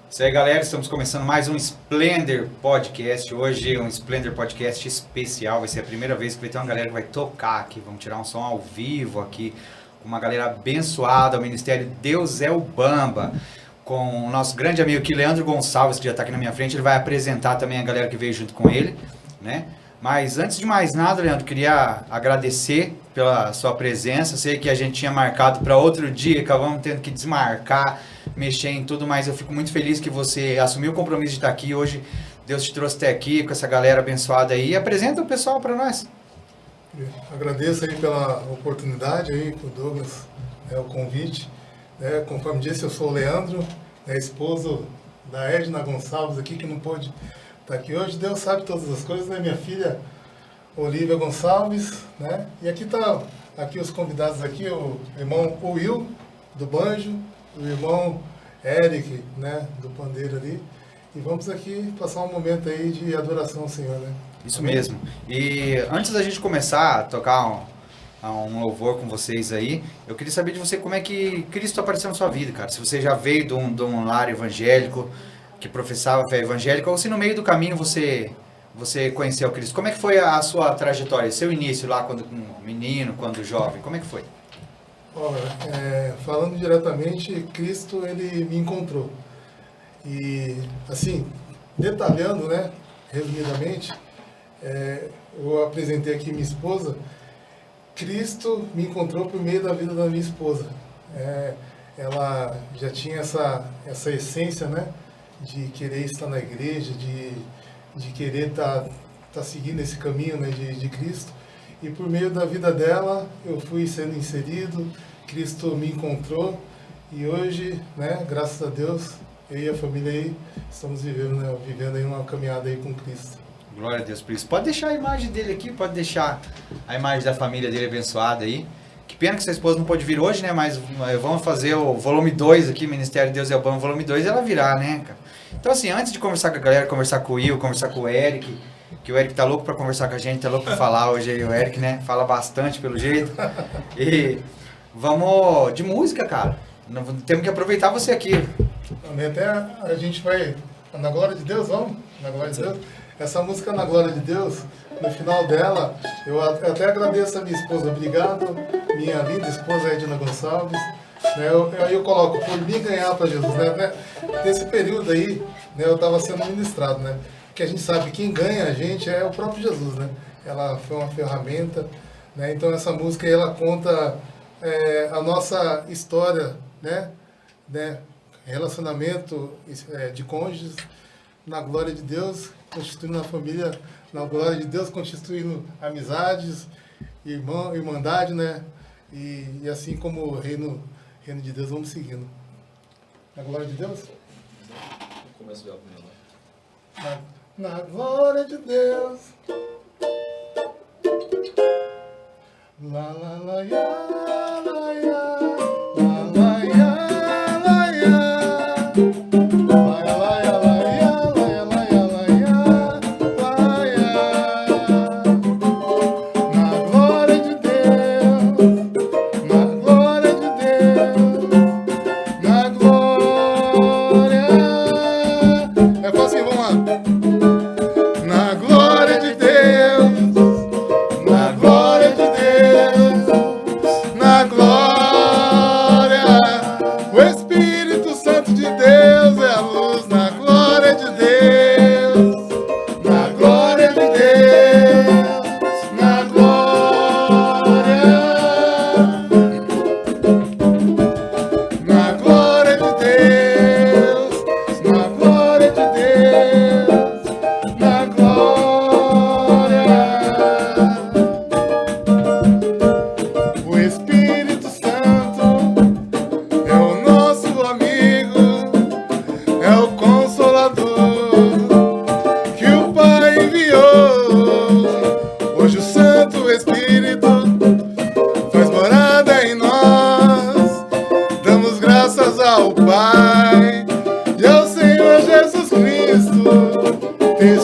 Isso aí, galera, estamos começando mais um Splendor Podcast. Hoje um Splendor Podcast especial. Vai ser a primeira vez que vai ter uma galera que vai tocar aqui. Vamos tirar um som ao vivo aqui. Com uma galera abençoada, o Ministério Deus é o Bamba. Com o nosso grande amigo aqui, Leandro Gonçalves, que já está aqui na minha frente. Ele vai apresentar também a galera que veio junto com ele, né? Mas antes de mais nada, Leandro, queria agradecer pela sua presença. Sei que a gente tinha marcado para outro dia, acabamos tendo que desmarcar, mexer em tudo, mas eu fico muito feliz que você assumiu o compromisso de estar aqui. Hoje Deus te trouxe até aqui com essa galera abençoada aí. E apresenta o pessoal para nós. Agradeço aí pela oportunidade aí, com o Douglas, o convite. Conforme disse, eu sou o Leandro, esposo da Edna Gonçalves aqui, que não pôde estar aqui hoje. Deus sabe todas as coisas, né? Minha filha Olivia Gonçalves, né? E aqui tá os convidados aqui, o irmão Will, do banjo, o irmão Eric, né, do pandeiro ali. E vamos aqui passar um momento aí de adoração ao Senhor, né? Isso mesmo. E antes da gente começar a tocar um louvor com vocês aí, eu queria saber de você como é que Cristo apareceu na sua vida, cara. Se você já veio de um lar evangélico, que professava fé evangélica, ou se no meio do caminho você conheceu Cristo. Como é que foi a sua trajetória, seu início lá quando menino, quando jovem? Como é que foi? Olha, falando diretamente, Cristo, ele me encontrou. E, assim, detalhando, né, resumidamente, eu apresentei aqui minha esposa. Cristo me encontrou por meio da vida da minha esposa. Ela já tinha essa essência, né, de querer estar na igreja, de querer estar seguindo esse caminho, né, de Cristo. E por meio da vida dela, eu fui sendo inserido, Cristo me encontrou. E hoje, né, graças a Deus, eu e a família aí estamos vivendo aí uma caminhada aí com Cristo. Glória a Deus por isso. Pode deixar a imagem dele aqui, pode deixar a imagem da família dele abençoada aí. Que pena que sua esposa não pôde vir hoje, né? Mas vamos fazer o volume 2 aqui, Ministério Deus é o Bom, volume 2, ela virá, né, cara? Então, assim, antes de conversar com a galera, conversar com o Will, conversar com o Eric, que o Eric tá louco pra conversar com a gente, tá louco pra falar hoje aí, o Eric, né? Fala bastante, pelo jeito. E vamos de música, cara. Temos que aproveitar você aqui. Até a gente vai, na glória de Deus, vamos? Na glória de Deus. Essa música Na Glória de Deus, no final dela, eu até agradeço a minha esposa, obrigado, minha linda esposa Edna Gonçalves. Aí eu coloco, por mim ganhar para Jesus, né? Nesse período aí, né, eu estava sendo ministrado, né? Porque a gente sabe que quem ganha a gente é o próprio Jesus, né? Ela foi uma ferramenta, né? Então essa música aí, ela conta a nossa história, né? Relacionamento de cônjuges, na glória de Deus, constituindo a família, na glória de Deus, constituindo amizades, irmandade, né? E assim como o reino de Deus, vamos seguindo. Na glória de Deus? Começo dela primeiro, né? Na glória de Deus. La la la ya, la ya, la la ya, la ya.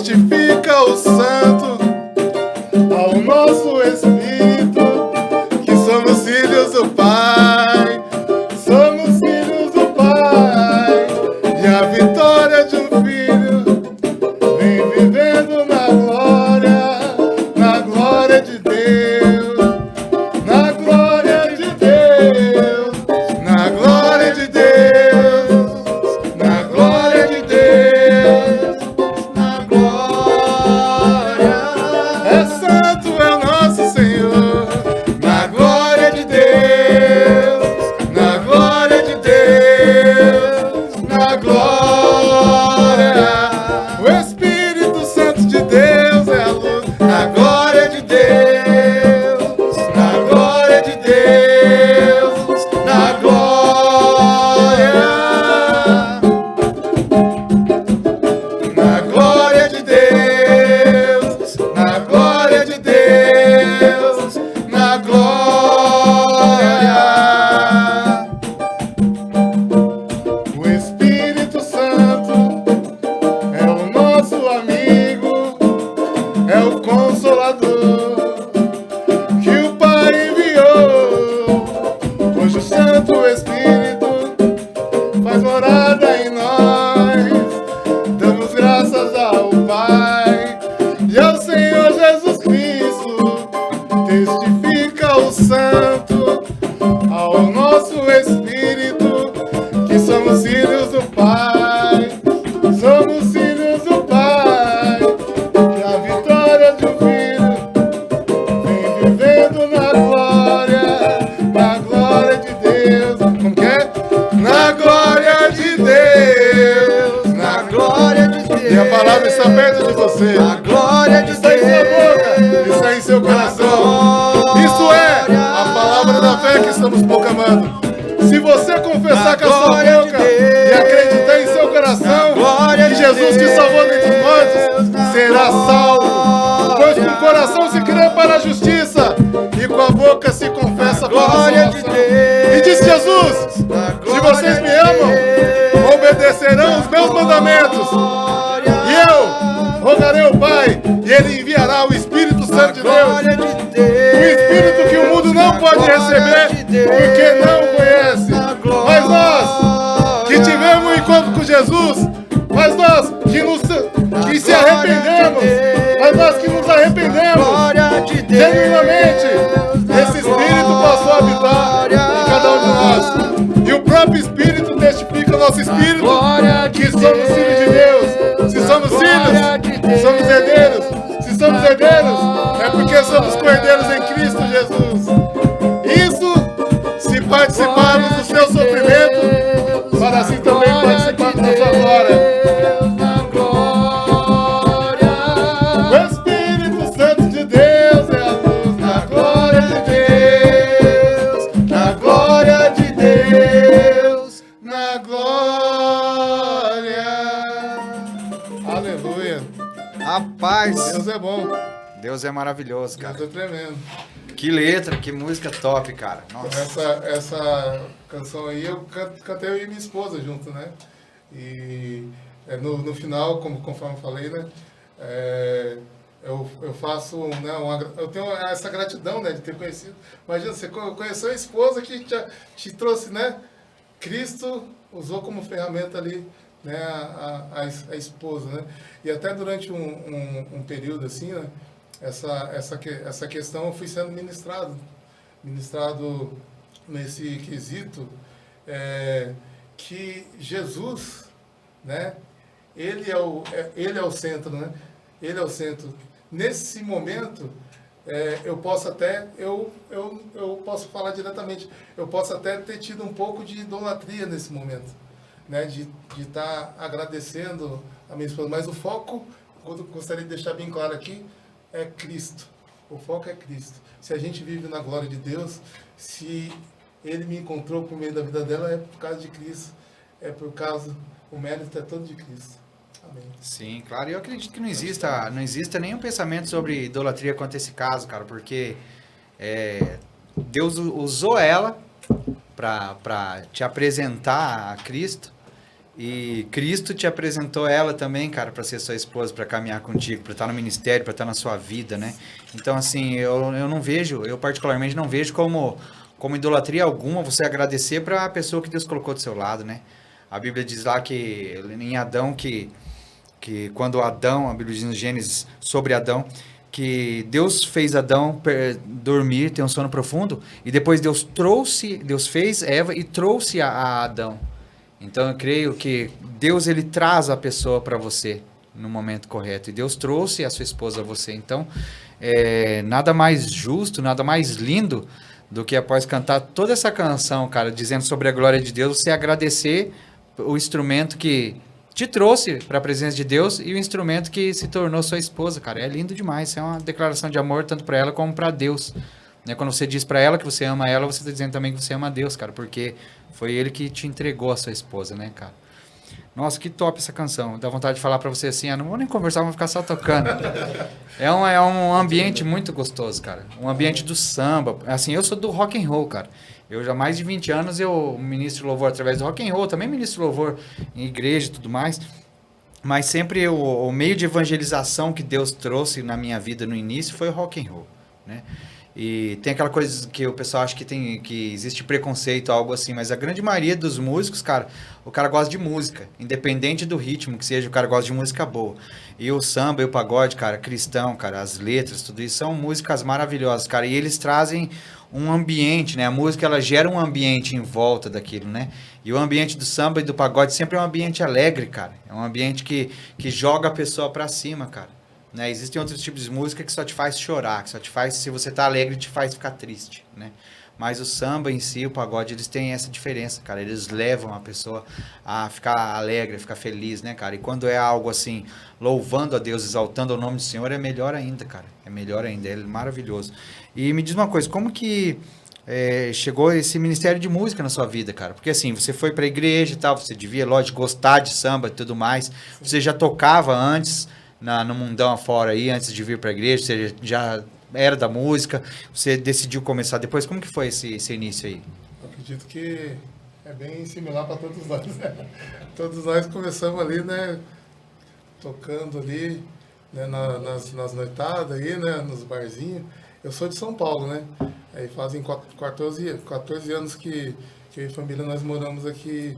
testifica o Santo ao nosso Espírito que somos filhos do Pai, somos filhos do Pai. Espírito faz morada em nós. Damos graças ao Pai e ao Senhor Jesus Cristo. Testifica o Santo ao nosso Espírito que somos filhos do Pai. Somos filhos do Pai. E a vitória de um filho vem vivendo na glória de Deus. Como que é? Na glória de Deus. Na glória de Deus. E a palavra está perto de você. A glória de Está em sua boca. Está em seu coração. Isso é a palavra da fé que estamos proclamando. Se você confessar com a sua boca e acreditar em seu coração que Jesus te salvou dentre os mortos, será salvo. Pois com o coração se crê para a justiça e com a boca se confessa para a salvação. E diz Jesus: se vocês me amam, obedecerão os meus mandamentos. E eu rogarei ao Pai e Ele enviará o Espírito Santo de Deus. O Espírito que o mundo não pode receber porque não conhece. Mas nós que tivemos um encontro com Jesus, mas nós que se arrependemos, mas nós que nos arrependemos genuinamente, esse Espírito passou a habitar em cada um de nós. E o próprio Espírito testifica o nosso Espírito que somos filhos de Deus. Se somos filhos, somos herdeiros. Se somos herdeiros, é porque somos cordeiros em Cristo Jesus. Isso se participarmos do seu sofrimento, para assim também participarmos da sua glória. O Espírito Santo de Deus é a luz da glória de Deus, na glória de Deus, na glória. Aleluia. Rapaz, Deus é bom. Deus é maravilhoso, cara. Deus é tremendo. Que letra, que música top, cara. Nossa. Essa canção aí eu cantei eu e minha esposa junto, né? E no final, conforme eu falei, né? Eu faço, né, eu tenho essa gratidão, né, de ter conhecido. Imagina, você conheceu a esposa que te trouxe, né? Cristo usou como ferramenta ali, né, a esposa, né? E até durante um período assim, né? Essa questão eu fui sendo ministrado nesse quesito, que Jesus, né? Ele é o centro, né? Ele é o centro. Nesse momento, eu posso posso falar diretamente, eu posso até ter tido um pouco de idolatria nesse momento, né? De estar agradecendo a minha esposa, mas o foco, eu gostaria de deixar bem claro aqui, é Cristo. O foco é Cristo. Se a gente vive na glória de Deus, se Ele me encontrou por meio da vida dela, é por causa de Cristo. É por causa, o mérito é todo de Cristo. Amém. Sim, claro. E eu acredito que não exista nenhum pensamento sobre idolatria quanto a esse caso, cara, porque Deus usou ela para te apresentar a Cristo. E Cristo te apresentou ela também, cara, para ser sua esposa, para caminhar contigo, para estar no ministério, para estar na sua vida, né? Então, assim, eu particularmente não vejo como idolatria alguma você agradecer para a pessoa que Deus colocou do seu lado, né? A Bíblia diz lá que em Adão, que quando Adão, a Bíblia diz no Gênesis sobre Adão, que Deus fez Adão dormir, ter um sono profundo, e depois Deus fez Eva e trouxe a Adão. Então eu creio que Deus, ele traz a pessoa para você no momento correto. E Deus trouxe a sua esposa a você. Então, nada mais justo, nada mais lindo do que após cantar toda essa canção, cara, dizendo sobre a glória de Deus, você agradecer o instrumento que te trouxe para a presença de Deus e o instrumento que se tornou sua esposa, cara. É lindo demais. Isso é uma declaração de amor tanto para ela como para Deus. Né? Quando você diz para ela que você ama ela, você está dizendo também que você ama a Deus, cara, porque foi Ele que te entregou a sua esposa, né, cara? Nossa, que top essa canção. Dá vontade de falar para você assim, não vou nem conversar, vou ficar só tocando. É um ambiente muito gostoso, cara. Um ambiente do samba. Assim, eu sou do rock and roll, cara. Eu já há mais de 20 anos eu ministro louvor através do rock and roll. Também ministro louvor em igreja e tudo mais. Mas sempre o meio de evangelização que Deus trouxe na minha vida no início foi o rock and roll, né? E tem aquela coisa que o pessoal acha que existe preconceito, algo assim, mas a grande maioria dos músicos, cara, o cara gosta de música, independente do ritmo que seja, o cara gosta de música boa. E o samba e o pagode, cara, cristão, cara, as letras, tudo isso são músicas maravilhosas, cara, e eles trazem um ambiente, né? A música, ela gera um ambiente em volta daquilo, né? E o ambiente do samba e do pagode sempre é um ambiente alegre, cara. É um ambiente que joga a pessoa pra cima, cara. Né? Existem outros tipos de música que só te faz chorar, que só te faz, se você tá alegre, te faz ficar triste, né? Mas o samba em si, o pagode, eles têm essa diferença, cara. Eles levam a pessoa a ficar alegre, a ficar feliz, né, cara? E quando é algo assim, louvando a Deus, exaltando o nome do Senhor, é melhor ainda, cara. É melhor ainda, é maravilhoso. E me diz uma coisa, como que chegou esse ministério de música na sua vida, cara? Porque assim, você foi pra igreja e tal, você devia, lógico, gostar de samba e tudo mais. Você já tocava antes no mundão afora aí, antes de vir pra igreja? Você já era da música? Você decidiu começar depois? Como que foi esse início aí? Eu acredito que é bem similar para todos nós, né? Todos nós começamos ali, né? Tocando ali, né? nas noitadas aí, né? Nos barzinhos. Eu sou de São Paulo, né? Aí fazem 14 anos que eu e a família nós moramos aqui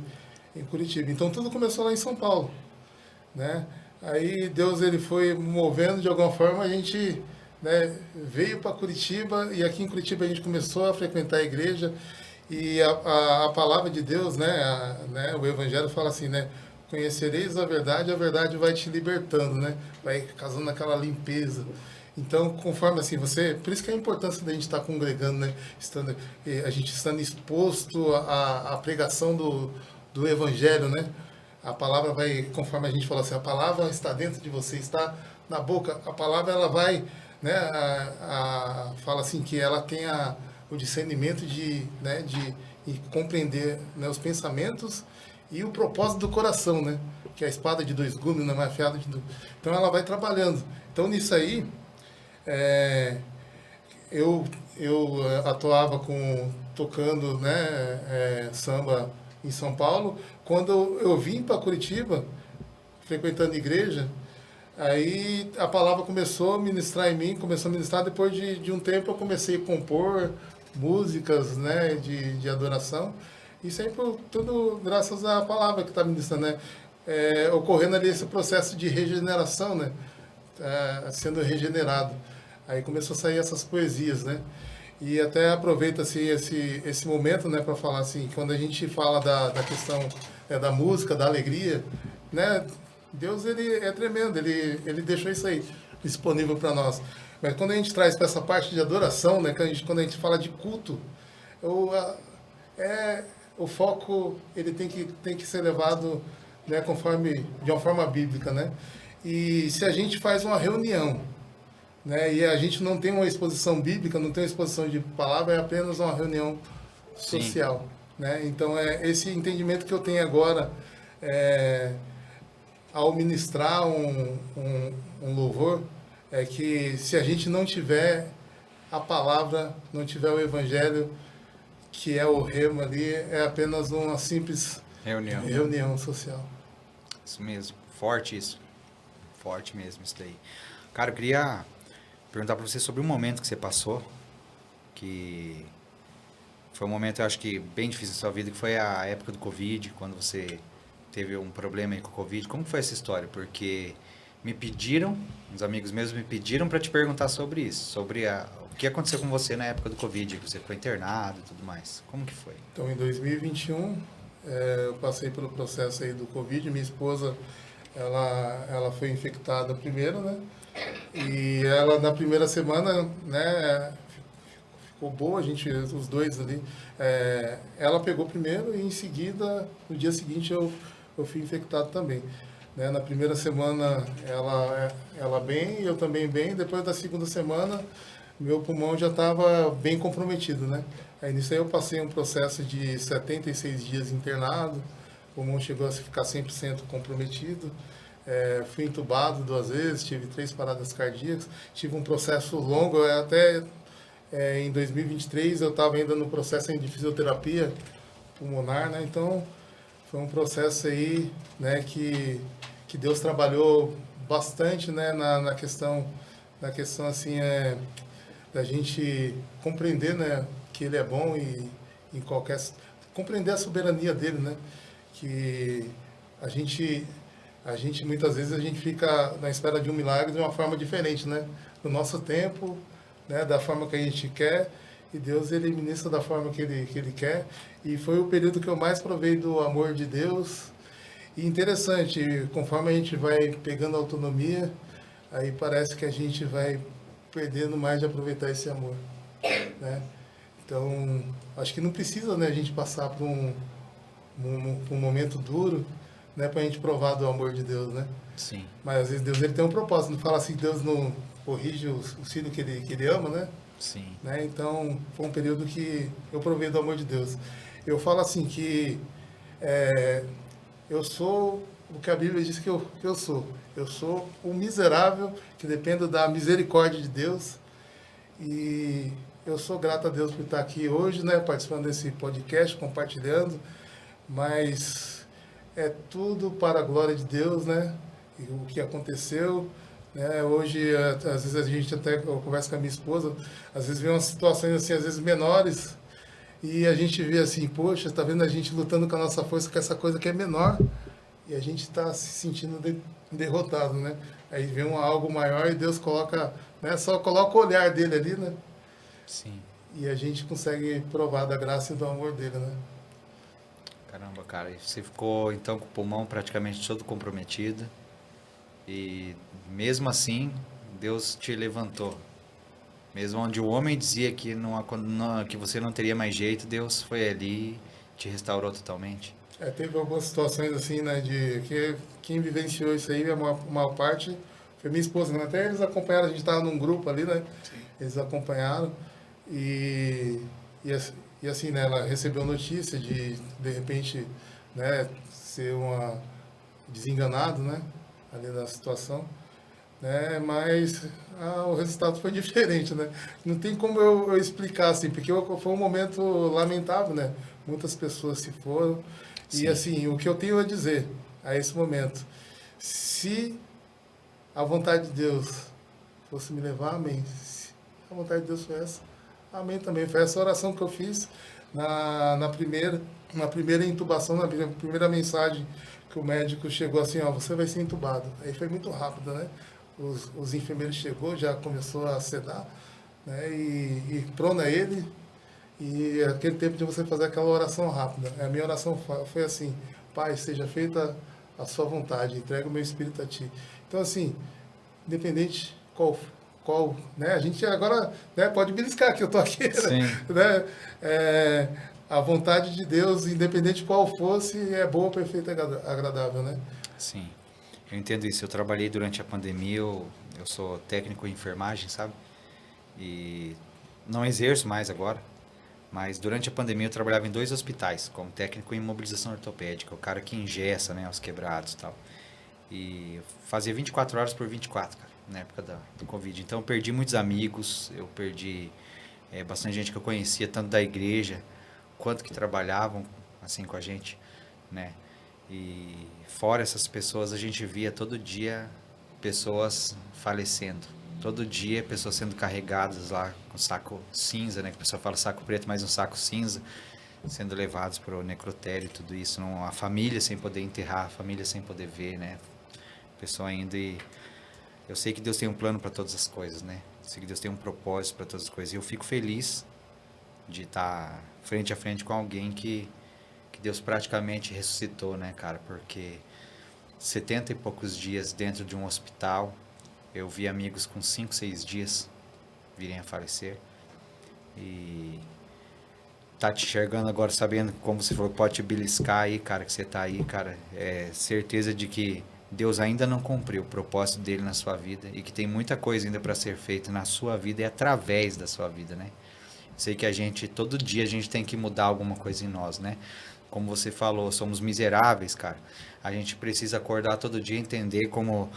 em Curitiba. Então tudo começou lá em São Paulo, né? Aí Deus ele foi movendo de alguma forma, a gente, né, veio para Curitiba e aqui em Curitiba a gente começou a frequentar a igreja e a palavra de Deus, né, o Evangelho fala assim, né? Conhecereis a verdade vai te libertando, né? Vai causando aquela limpeza. Então, conforme assim, por isso que é a importância da gente estar congregando, né? A gente estando exposto à pregação do Evangelho, né? A palavra vai, conforme a gente falou assim, a palavra está dentro de você, está na boca. A palavra, ela vai, né? Fala assim que ela tem o discernimento de compreender, né, os pensamentos e o propósito do coração, né? Que é a espada de dois gumes, não é mais afiada de dois. Então, ela vai trabalhando. Então, nisso aí, eu atuava tocando, né, samba em São Paulo. Quando eu vim para Curitiba, frequentando a igreja, aí a palavra começou a ministrar em mim, começou a ministrar. Depois de um tempo eu comecei a compor músicas, né, de adoração. E sempre tudo graças à palavra que está ministrando, né? Ocorrendo ali esse processo de regeneração, né? Sendo regenerado. Aí começou a sair essas poesias, né? E até aproveito assim, esse momento, né, para falar assim, quando a gente fala da questão da música, da alegria, né? Deus, ele é tremendo, ele deixou isso aí disponível para nós. Mas quando a gente traz para essa parte de adoração, né, quando a gente fala de culto, o foco ele tem que ser levado, né, de uma forma bíblica, né? E se a gente faz uma reunião, né, e a gente não tem uma exposição bíblica, não tem uma exposição de palavra, é apenas uma reunião social, né? Então é esse entendimento que eu tenho agora ao ministrar um louvor, é que se a gente não tiver a palavra, não tiver o evangelho, que é o rema ali, é apenas uma simples reunião social. Isso mesmo, forte isso. Forte mesmo isso daí. Cara, eu queria perguntar para você sobre um momento que você passou, que foi um momento, eu acho que bem difícil na sua vida, que foi a época do Covid, quando você teve um problema aí com o Covid. Como foi essa história? Porque me pediram, uns amigos meus me pediram para te perguntar sobre isso, sobre o que aconteceu com você na época do Covid, que você foi internado e tudo mais. Como que foi? Então, em 2021, eu passei pelo processo aí do Covid. Minha esposa, ela foi infectada primeiro, né? E ela, na primeira semana, né, ficou boa, os dois ali. Ela pegou primeiro e, em seguida, no dia seguinte, eu fui infectado também. Né? Na primeira semana, ela bem, eu também bem. Depois da segunda semana, meu pulmão já estava bem comprometido, né? Aí, nisso aí, eu passei um processo de 76 dias internado. O pulmão chegou a ficar 100% comprometido. Fui entubado 2 vezes, tive 3 paradas cardíacas. Tive um processo longo, até em 2023 eu estava ainda no processo de fisioterapia pulmonar, né? Então, foi um processo aí, né, que Deus trabalhou bastante, né, na questão assim, da gente compreender, né, que Ele é bom e em qualquer... Compreender a soberania dele, né? Que a gente muitas vezes a gente fica na espera de um milagre de uma forma diferente, né? No nosso tempo, né? Da forma que a gente quer, e Deus ele ministra da forma que ele quer. E foi o período que eu mais provei do amor de Deus. E interessante, conforme a gente vai pegando autonomia, aí parece que a gente vai perdendo mais de aproveitar esse amor, né? Então, acho que não precisa, né, a gente passar por um momento duro, né, para a gente provar do amor de Deus, né? Sim. Mas às vezes Deus ele tem um propósito, não fala assim, Deus não corrige os filhos que ele ama, né? Sim. Né? Então, foi um período que eu provei do amor de Deus. Eu falo assim que eu sou o que a Bíblia diz que eu sou. Eu sou um miserável que dependo da misericórdia de Deus. E eu sou grato a Deus por estar aqui hoje, né, participando desse podcast, compartilhando. Mas é tudo para a glória de Deus, né? E o que aconteceu, né? Hoje, às vezes a gente até conversa com a minha esposa, às vezes vê umas situações assim, às vezes menores, e a gente vê assim, poxa, está vendo a gente lutando com a nossa força, com essa coisa que é menor, e a gente está se sentindo derrotado, né? Aí vem algo maior e Deus coloca, né? Só coloca o olhar dele ali, né? Sim. E a gente consegue provar da graça e do amor dele, né? Caramba, cara, e você ficou então com o pulmão praticamente todo comprometido e mesmo assim Deus te levantou. Mesmo onde o homem dizia que, que você não teria mais jeito, Deus foi ali e te restaurou totalmente. Teve algumas situações assim, né, de que quem vivenciou isso aí, a maior parte, foi minha esposa, né? Até eles acompanharam, a gente estava num grupo ali, né? Sim. Eles acompanharam e assim, né, ela recebeu notícia de repente, né, ser desenganado, né, ali na situação, né, mas o resultado foi diferente, né. Não tem como eu explicar assim, porque foi um momento lamentável, né. Muitas pessoas se foram. Sim. E assim, o que eu tenho a dizer a esse momento, se a vontade de Deus fosse me levar, amém. Se a vontade de Deus foi essa, amém também. Foi essa oração que eu fiz na primeira intubação, na primeira mensagem que o médico chegou assim, ó, você vai ser intubado. Aí foi muito rápido, né? Os enfermeiros chegou, já começou a sedar, né? E prona ele. E aquele tempo de você fazer aquela oração rápida. A minha oração foi assim, Pai, seja feita a sua vontade, entrega o meu espírito a ti. Então assim, independente qual, né? A gente agora, né, pode beliscar que eu tô aqui, né? A vontade de Deus, independente qual fosse, é boa, perfeita e agradável, né? Sim, eu entendo isso. Eu trabalhei durante a pandemia, eu sou técnico em enfermagem, sabe? E não exerço mais agora, mas durante a pandemia eu trabalhava em 2 hospitais, como técnico em imobilização ortopédica, o cara que engessa, né, os quebrados e tal. E fazia 24 horas por 24, cara, na época do Covid. Então eu perdi muitos amigos, eu perdi bastante gente que eu conhecia, tanto da igreja, quanto que trabalhavam assim com a gente, né? E fora essas pessoas, a gente via todo dia pessoas falecendo. Todo dia pessoas sendo carregadas lá com saco cinza, né? Que o pessoal fala saco preto, mas um saco cinza, sendo levados para o necrotério e tudo isso. A família sem poder enterrar, a família sem poder ver, né? A pessoa ainda... E eu sei que Deus tem um plano para todas as coisas, né? Eu sei que Deus tem um propósito para todas as coisas. E eu fico feliz de estar frente a frente com alguém que Deus praticamente ressuscitou, né, cara? Porque 70 e poucos dias dentro de um hospital, eu vi amigos com 5, 6 dias virem a falecer. E tá te enxergando agora, sabendo como você falou, pode te beliscar aí, cara, que você tá aí, cara. É certeza de que Deus ainda não cumpriu o propósito dele na sua vida e que tem muita coisa ainda para ser feita na sua vida e através da sua vida, né? Sei que todo dia a gente tem que mudar alguma coisa em nós, né? Como você falou, somos miseráveis, cara. A gente precisa acordar todo dia e entender como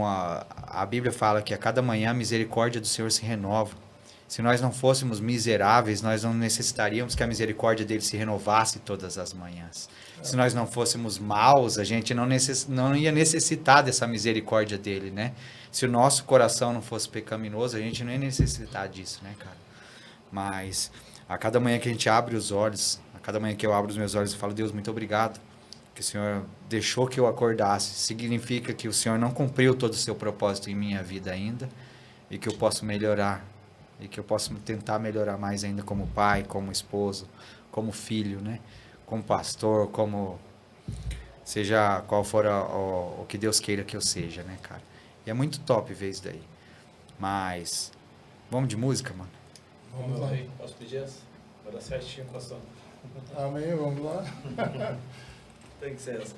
a Bíblia fala que a cada manhã a misericórdia do Senhor se renova. Se nós não fôssemos miseráveis, nós não necessitaríamos que a misericórdia dele se renovasse todas as manhãs. Se nós não fôssemos maus, a gente não ia necessitar dessa misericórdia dele, né? Se o nosso coração não fosse pecaminoso, a gente não ia necessitar disso, né, cara? Mas a cada manhã que a gente abre os olhos, a cada manhã que eu abro os meus olhos, eu falo, Deus, muito obrigado, que o Senhor deixou que eu acordasse. Significa que o Senhor não cumpriu todo o seu propósito em minha vida ainda e que eu posso melhorar. E que eu possa tentar melhorar mais ainda como pai, como esposo, como filho, né? Como pastor, como... Seja qual for o que Deus queira que eu seja, né, cara? E é muito top ver isso daí. Mas... Vamos de música, mano? Vamos lá. Posso pedir essa? Vai dar certinho com a som. Amém, vamos lá. Tem que ser essa.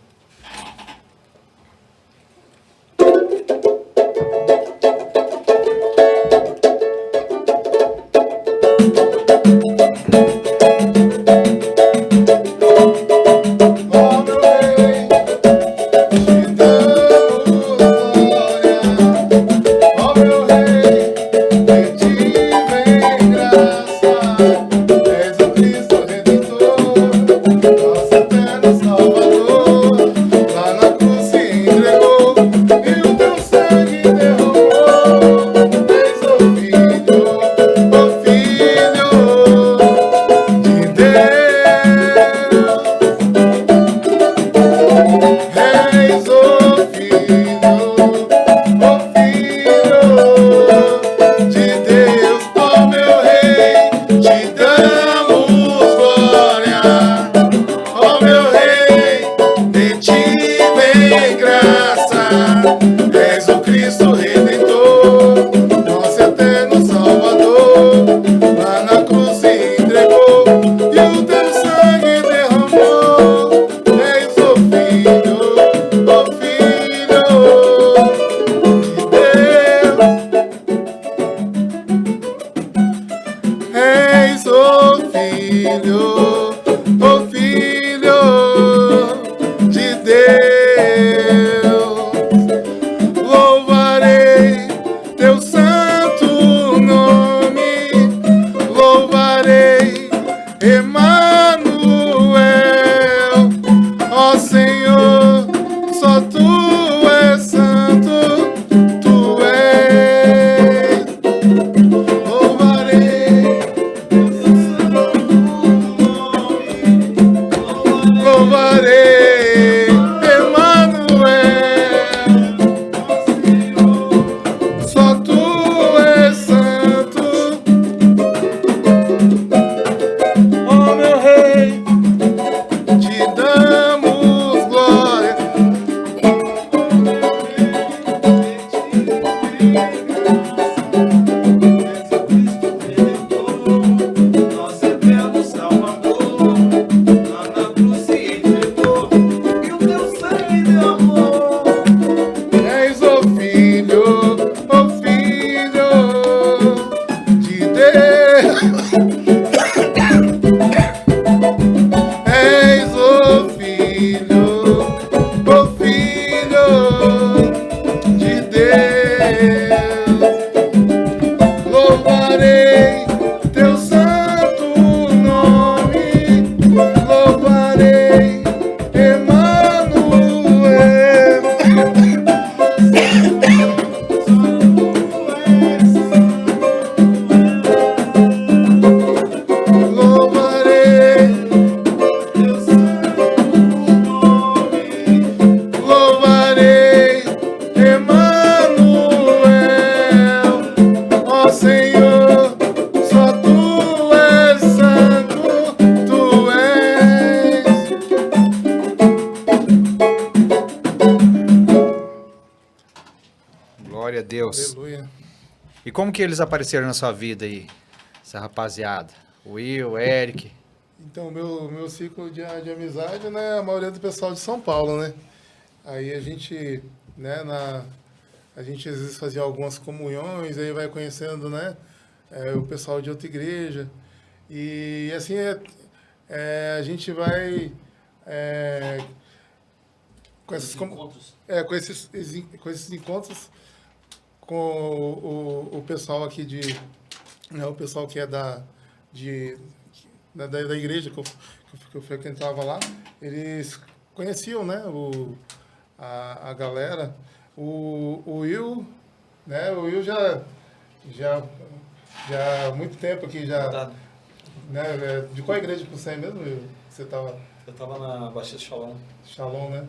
Como que eles apareceram na sua vida aí, essa rapaziada? O Will, o Eric? Então, meu ciclo de amizade, né, a maioria do pessoal de São Paulo, né? Aí a gente, né, a gente às vezes fazia algumas comunhões, aí vai conhecendo, né, o pessoal de outra igreja. E assim, a gente vai com esses encontros. Com esses encontros com o pessoal aqui né, o pessoal que é da igreja que eu frequentava lá, eles conheciam, né, a galera. O Will, né, o Will já há muito tempo aqui, já, Verdade. né, de qual igreja que você é mesmo, Will? Você estava... Eu tava na Baixada Shalom. Shalom, né?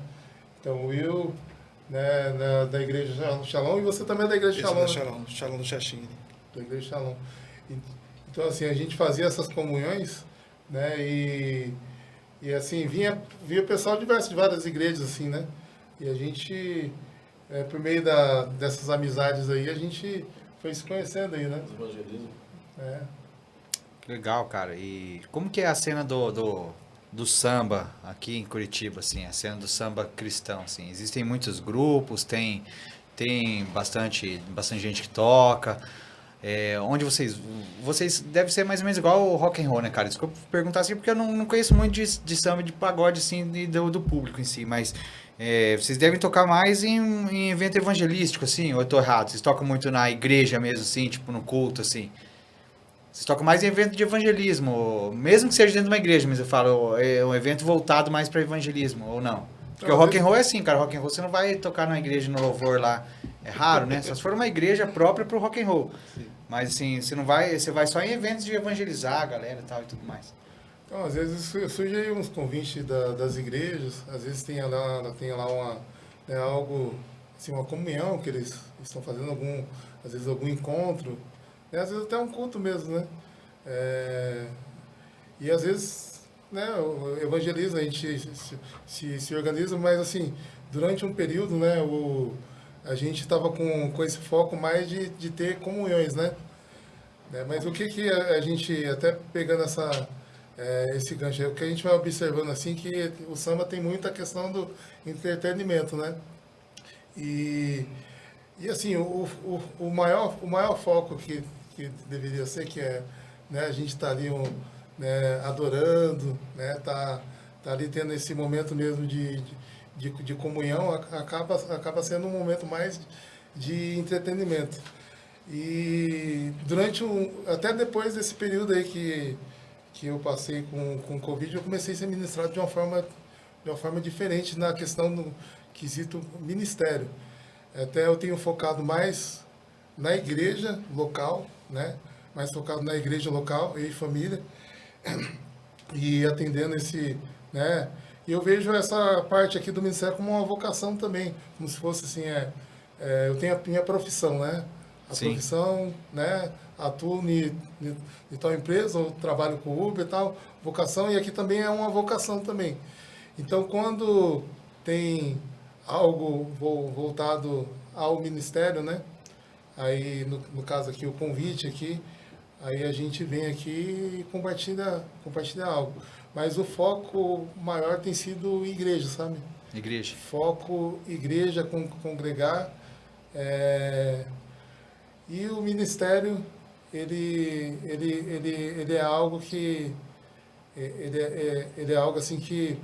Então, o Will, né, da igreja Shalom, e você também é da igreja Shalom, né? Shalom do Xaxim. Da igreja Shalom. Então, assim, a gente fazia essas comunhões, né, e assim, vinha pessoal de várias igrejas, assim, né? E a gente, por meio dessas amizades aí, a gente foi se conhecendo aí, né? Os evangelismo. É. Que legal, cara. E como que é a cena do samba aqui em Curitiba, assim, a cena do samba cristão, assim? Existem muitos grupos, tem bastante gente que toca. Onde vocês devem ser mais ou menos igual o rock and roll, né, cara? Desculpa perguntar assim, porque eu não conheço muito de samba, de pagode, assim, do público em si, mas vocês devem tocar mais em evento evangelístico, assim, ou eu tô errado? Vocês tocam muito na igreja mesmo, assim, tipo no culto, assim? Vocês tocam mais em evento de evangelismo, mesmo que seja dentro de uma igreja, mas eu falo, é um evento voltado mais para evangelismo, ou não? Porque o rock and roll é assim, cara, rock and roll você não vai tocar numa igreja no louvor lá, é raro, né? Só se for uma igreja própria pro rock and roll. Sim. Mas assim, você vai só em eventos de evangelizar a galera e tal e tudo mais. Então, às vezes surge aí uns convites das igrejas, às vezes tem lá uma, né, algo, assim, uma comunhão que eles estão fazendo, às vezes algum encontro, né, às vezes até um culto mesmo, né? E às vezes, né, evangeliza, a gente se organiza, mas assim, durante um período, né, a gente estava com esse foco mais de ter comunhões, né? Mas o que a gente, até pegando esse gancho, o que a gente vai observando assim, que o samba tem muita questão do entretenimento, né? E assim, o maior foco que deveria ser, que é, né, a gente está ali né, adorando, né, tá ali tendo esse momento mesmo de comunhão, acaba sendo um momento mais de entretenimento. E até depois desse período aí que eu passei com Covid, eu comecei a ser ministrado de uma forma diferente na questão do quesito ministério. Até eu tenho focado mais na igreja local, né? Mais focado na igreja local e família, e atendendo né? E eu vejo essa parte aqui do ministério como uma vocação também, como se fosse assim, eu tenho a minha profissão, né? A Sim. profissão, né? Atuo em tal empresa, ou trabalho com Uber e tal, vocação, e aqui também é uma vocação também. Então, quando tem algo voltado ao ministério, né? Aí, no caso aqui, o convite aqui, aí a gente vem aqui e compartilha algo. Mas o foco maior tem sido igreja, sabe? Igreja. Foco, igreja, congregar. E o ministério, ele é algo que... Ele é algo assim que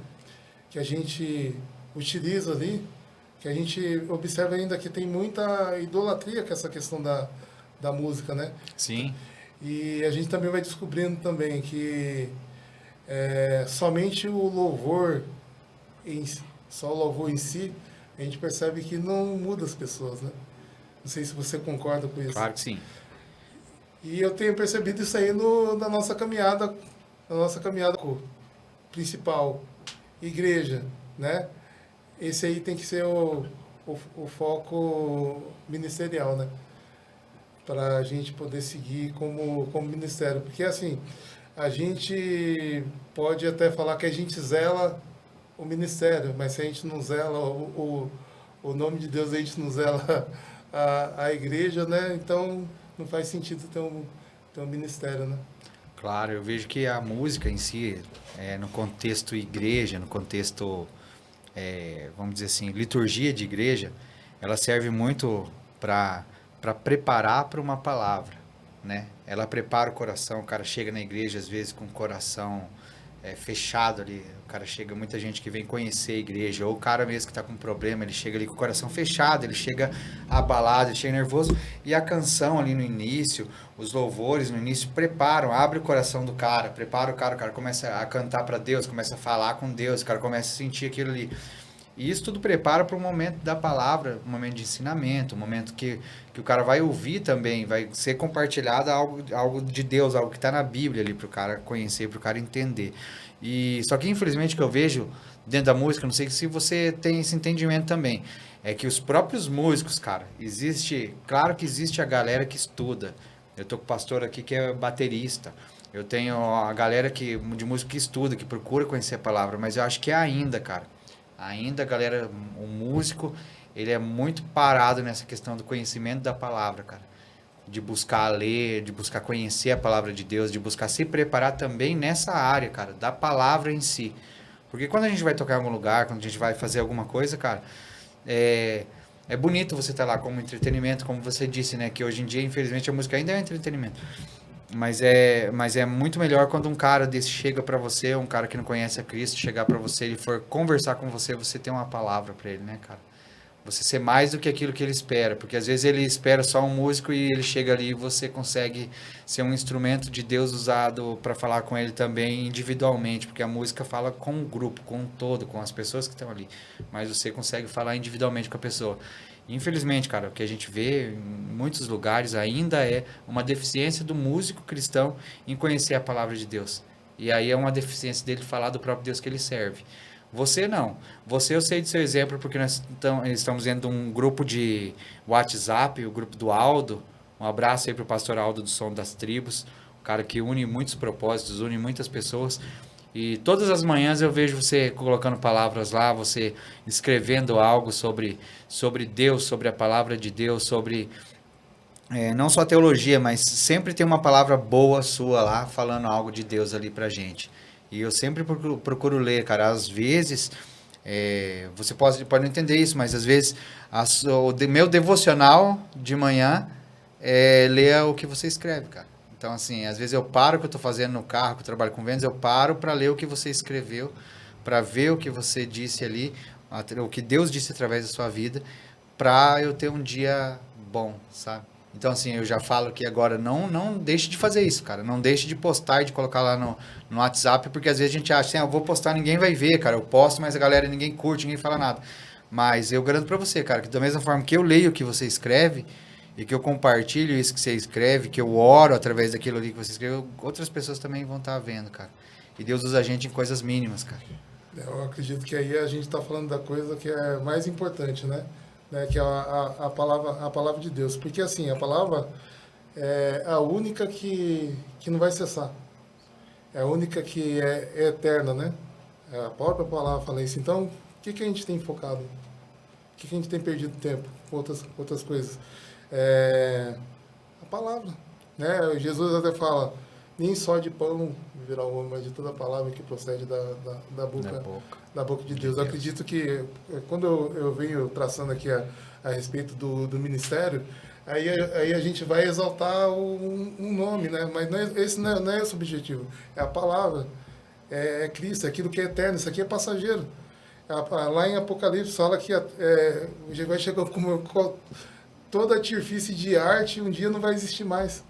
a gente utiliza ali, que a gente observa ainda que tem muita idolatria com essa questão da música, né? Sim. E a gente também vai descobrindo também que somente o louvor, só o louvor em si, a gente percebe que não muda as pessoas, né? Não sei se você concorda com isso. Claro que sim. E eu tenho percebido isso aí na nossa caminhada principal, igreja, né? Esse aí tem que ser o foco ministerial, né? Para a gente poder seguir como ministério. Porque, assim, a gente pode até falar que a gente zela o ministério, mas se a gente não zela o nome de Deus, a gente não zela a igreja, né? Então, não faz sentido ter um ministério, né? Claro, eu vejo que a música em si, no contexto igreja, no contexto, vamos dizer assim, liturgia de igreja, ela serve muito para preparar para uma palavra, né? Ela prepara o coração, o cara chega na igreja às vezes com o coração fechado ali. O cara chega, muita gente que vem conhecer a igreja, ou o cara mesmo que tá com problema, ele chega ali com o coração fechado, ele chega abalado, ele chega nervoso, e a canção ali no início, os louvores no início preparam, abre o coração do cara, prepara o cara começa a cantar para Deus, começa a falar com Deus, o cara começa a sentir aquilo ali. E isso tudo prepara para o momento da palavra, um momento de ensinamento, um momento que o cara vai ouvir também, vai ser compartilhado algo de Deus, algo que está na Bíblia ali para o cara conhecer, para o cara entender. E só que infelizmente o que eu vejo dentro da música, não sei se você tem esse entendimento também, é que os próprios músicos, cara, claro que existe a galera que estuda. Eu tô com o pastor aqui que é baterista. Eu tenho a galera de música que estuda, que procura conhecer a palavra, mas eu acho que ainda, cara, ainda, galera, o músico, ele é muito parado nessa questão do conhecimento da palavra, cara. De buscar ler, de buscar conhecer a palavra de Deus, de buscar se preparar também nessa área, cara, da palavra em si. Porque quando a gente vai tocar em algum lugar, quando a gente vai fazer alguma coisa, cara, é bonito você estar lá como entretenimento, como você disse, né? Que hoje em dia, infelizmente, a música ainda é um entretenimento. Mas é muito melhor quando um cara desse chega pra você, um cara que não conhece a Cristo, chegar pra você, ele for conversar com você, você tem uma palavra pra ele, né, cara? Você ser mais do que aquilo que ele espera, porque às vezes ele espera só um músico e ele chega ali e você consegue ser um instrumento de Deus usado pra falar com ele também individualmente, porque a música fala com o grupo, com o todo, com as pessoas que estão ali, mas você consegue falar individualmente com a pessoa. Infelizmente, cara, o que a gente vê em muitos lugares ainda é uma deficiência do músico cristão em conhecer a palavra de Deus. E aí é uma deficiência dele falar do próprio Deus que ele serve. Você não. Você, eu sei do seu exemplo, porque nós estamos dentro de um grupo de WhatsApp, o grupo do Aldo. Um abraço aí pro pastor Aldo do Som das Tribos, um cara que une muitos propósitos, une muitas pessoas. E todas as manhãs eu vejo você colocando palavras lá, você escrevendo algo sobre Deus, sobre a palavra de Deus, sobre não só teologia, mas sempre tem uma palavra boa sua lá, falando algo de Deus ali pra gente. E eu sempre procuro ler, cara. Às vezes, você pode não entender isso, mas às vezes meu devocional de manhã é ler o que você escreve, cara. Então, assim, às vezes eu paro o que eu estou fazendo no carro, que eu trabalho com vendas, eu paro para ler o que você escreveu, para ver o que você disse ali, o que Deus disse através da sua vida, para eu ter um dia bom, sabe? Então, assim, eu já falo que agora não deixe de fazer isso, cara. Não deixe de postar e de colocar lá no WhatsApp, porque às vezes a gente acha assim, eu vou postar, ninguém vai ver, cara. Eu posto, mas a galera, ninguém curte, ninguém fala nada. Mas eu garanto para você, cara, que da mesma forma que eu leio o que você escreve, e que eu compartilho isso que você escreve, que eu oro através daquilo ali que você escreveu, outras pessoas também vão estar vendo, cara. E Deus usa a gente em coisas mínimas, cara. Eu acredito que aí a gente está falando da coisa que é mais importante, né? Que é a palavra de Deus. Porque assim, a palavra é a única que não vai cessar. É a única que é eterna, né? A própria palavra fala isso. Então, o que a gente tem focado? O que a gente tem perdido tempo com outras coisas? A palavra, né? Jesus até fala, nem só de pão viverá o homem, mas de toda a palavra que procede da boca de Deus. Eu acredito que quando eu venho traçando aqui a respeito do ministério, aí a gente vai exaltar um nome, né? Mas esse não é esse o objetivo. É a palavra, é Cristo, é aquilo que é eterno, isso aqui é passageiro. Lá em Apocalipse fala que vai chegar como toda artifício de arte um dia não vai existir mais,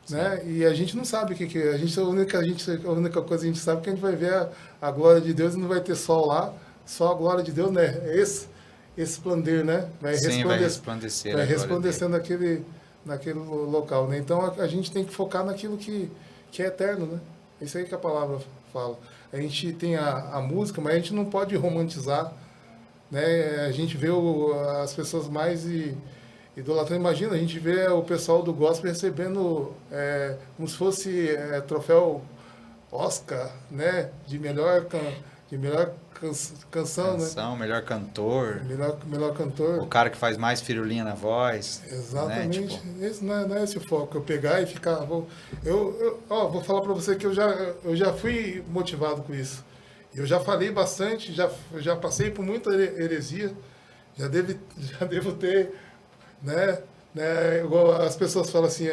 né? E a gente não sabe o que é. A única coisa que a gente sabe é que a gente vai ver a glória de Deus e não vai ter sol lá, só a glória de Deus, né? Esse esplender, né? Vai resplandecer. Vai resplandecer naquele local, né? Então a gente tem que focar naquilo que é eterno, né? É isso aí que a palavra fala. A gente tem a música, mas a gente não pode romantizar, né? A gente vê as pessoas mais idolatrando. Imagina, a gente vê o pessoal do gospel recebendo como se fosse troféu Oscar, né? De melhor canção, né? Melhor cantor. Melhor cantor. O cara que faz mais firulinha na voz. Exatamente. Né? Tipo... Esse não é esse o foco. Eu pegar e ficar... Vou falar para você que eu já fui motivado com isso. Eu já falei bastante, já passei por muita heresia, já devo ter, né? Igual as pessoas falam assim,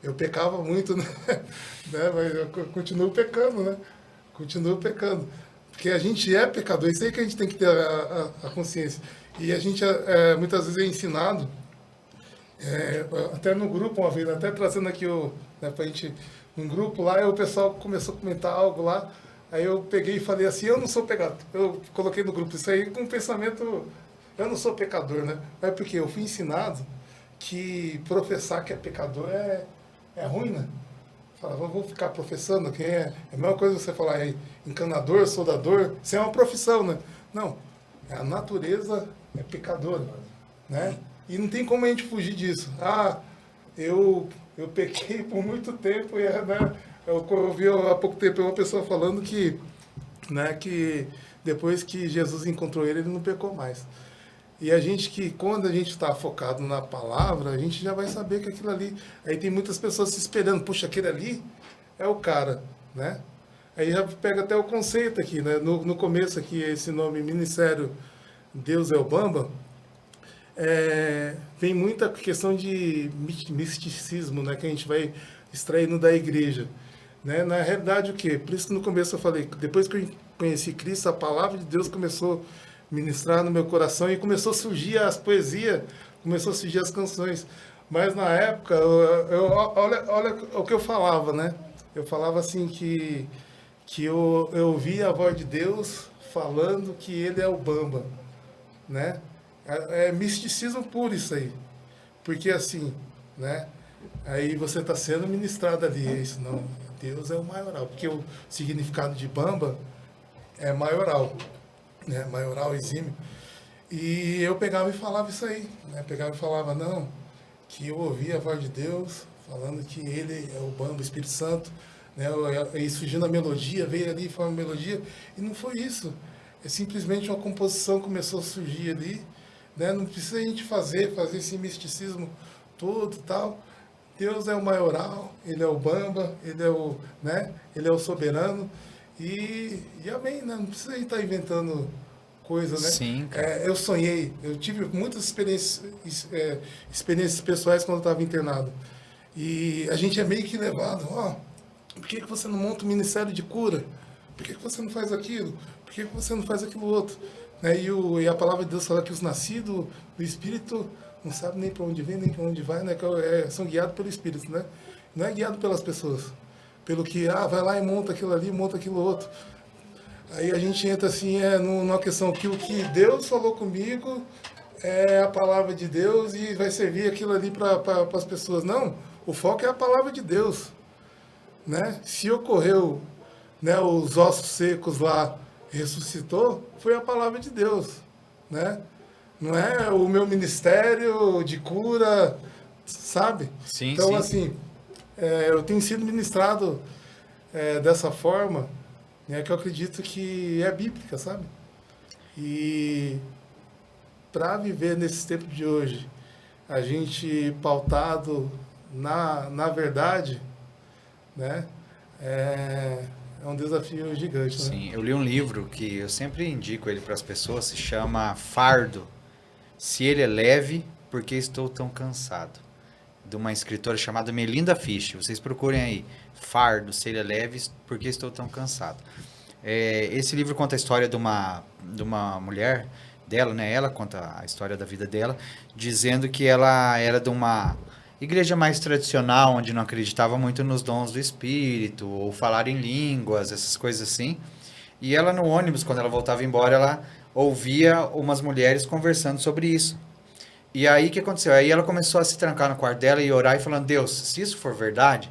eu pecava muito, né? Mas eu continuo pecando, né? Continuo pecando. Porque a gente é pecador, isso aí que a gente tem que ter a consciência. E a gente, muitas vezes, é ensinado, até no grupo uma vez, até trazendo aqui pra gente, um grupo lá, e o pessoal começou a comentar algo lá, aí eu peguei e falei assim, eu não sou pecador. Eu coloquei no grupo isso aí com um pensamento, eu não sou pecador, né? Mas porque eu fui ensinado que professar que é pecador é ruim, né? Fala, vou ficar professando, que é a mesma coisa você falar aí, encanador, soldador, isso é uma profissão, né? Não, a natureza é pecadora, né? E não tem como a gente fugir disso. Ah, eu pequei por muito tempo, e né, eu ouvi há pouco tempo uma pessoa falando que, né, que depois que Jesus encontrou ele não pecou mais. E a gente quando a gente está focado na palavra, a gente já vai saber que aquilo ali... Aí tem muitas pessoas se esperando, puxa, aquele ali é o cara, né? Aí já pega até o conceito aqui, né? No começo aqui, esse nome, Ministério Deus é o Bamba, vem muita questão de misticismo, né? Que a gente vai extraindo da igreja. Né? Na realidade, o quê? Por isso que no começo eu falei, depois que eu conheci Cristo, a palavra de Deus começou ministrar no meu coração e começou a surgir as poesias, começou a surgir as canções. Mas na época, olha o que eu falava, né? Eu falava assim que eu ouvia a voz de Deus falando que ele é o Bamba, né? É misticismo puro isso aí. Porque assim, né? Aí você está sendo ministrado ali, é isso não, Deus é o maioral, porque o significado de Bamba é maioral. Né, maioral, exímio, e eu pegava e falava isso aí, né, pegava e falava, não, que eu ouvia a voz de Deus, falando que ele é o Bamba, o Espírito Santo, né, e surgindo a melodia, veio ali e falou a melodia, e não foi isso, é simplesmente uma composição que começou a surgir ali, né, não precisa a gente fazer esse misticismo todo e tal, Deus é o maioral, ele é o Bamba, ele é o, né, ele é o soberano, e amém, né? Não precisa estar inventando coisa, né? Sim, cara. Eu sonhei, eu tive muitas experiências pessoais quando eu estava internado. E a gente é meio que levado, por que você não monta um ministério de cura? Por que você não faz aquilo? Por que você não faz aquilo outro? Né? E a palavra de Deus fala que os nascidos do Espírito não sabem nem para onde vem, nem para onde vai, né? São guiados pelo Espírito, né? Não é guiado pelas pessoas. Pelo que, vai lá e monta aquilo ali, monta aquilo outro. Aí a gente entra assim, numa questão que o que Deus falou comigo é a palavra de Deus e vai servir aquilo ali para as pessoas. Não, o foco é a palavra de Deus. Né? Se ocorreu, né, os ossos secos lá ressuscitou, foi a palavra de Deus. Né? Não é o meu ministério de cura, sabe? Sim, então, sim. assim... eu tenho sido ministrado dessa forma, né, que eu acredito que é bíblica, sabe? E para viver nesse tempo de hoje, a gente pautado na verdade, né, é um desafio gigante. Né? Sim, eu li um livro que eu sempre indico ele para as pessoas, se chama Fardo. Se ele é leve, por que estou tão cansado? De uma escritora chamada Melinda Fish. Vocês procurem aí. Fardo, se ele é leve, por que estou tão cansado? Esse livro conta a história de uma mulher dela, né? Ela conta a história da vida dela, dizendo que ela era de uma igreja mais tradicional, onde não acreditava muito nos dons do Espírito, ou falar em línguas, essas coisas assim. E ela no ônibus, quando ela voltava embora, ela ouvia umas mulheres conversando sobre isso. E aí o que aconteceu? Aí ela começou a se trancar no quarto dela e orar e falando, Deus, se isso for verdade,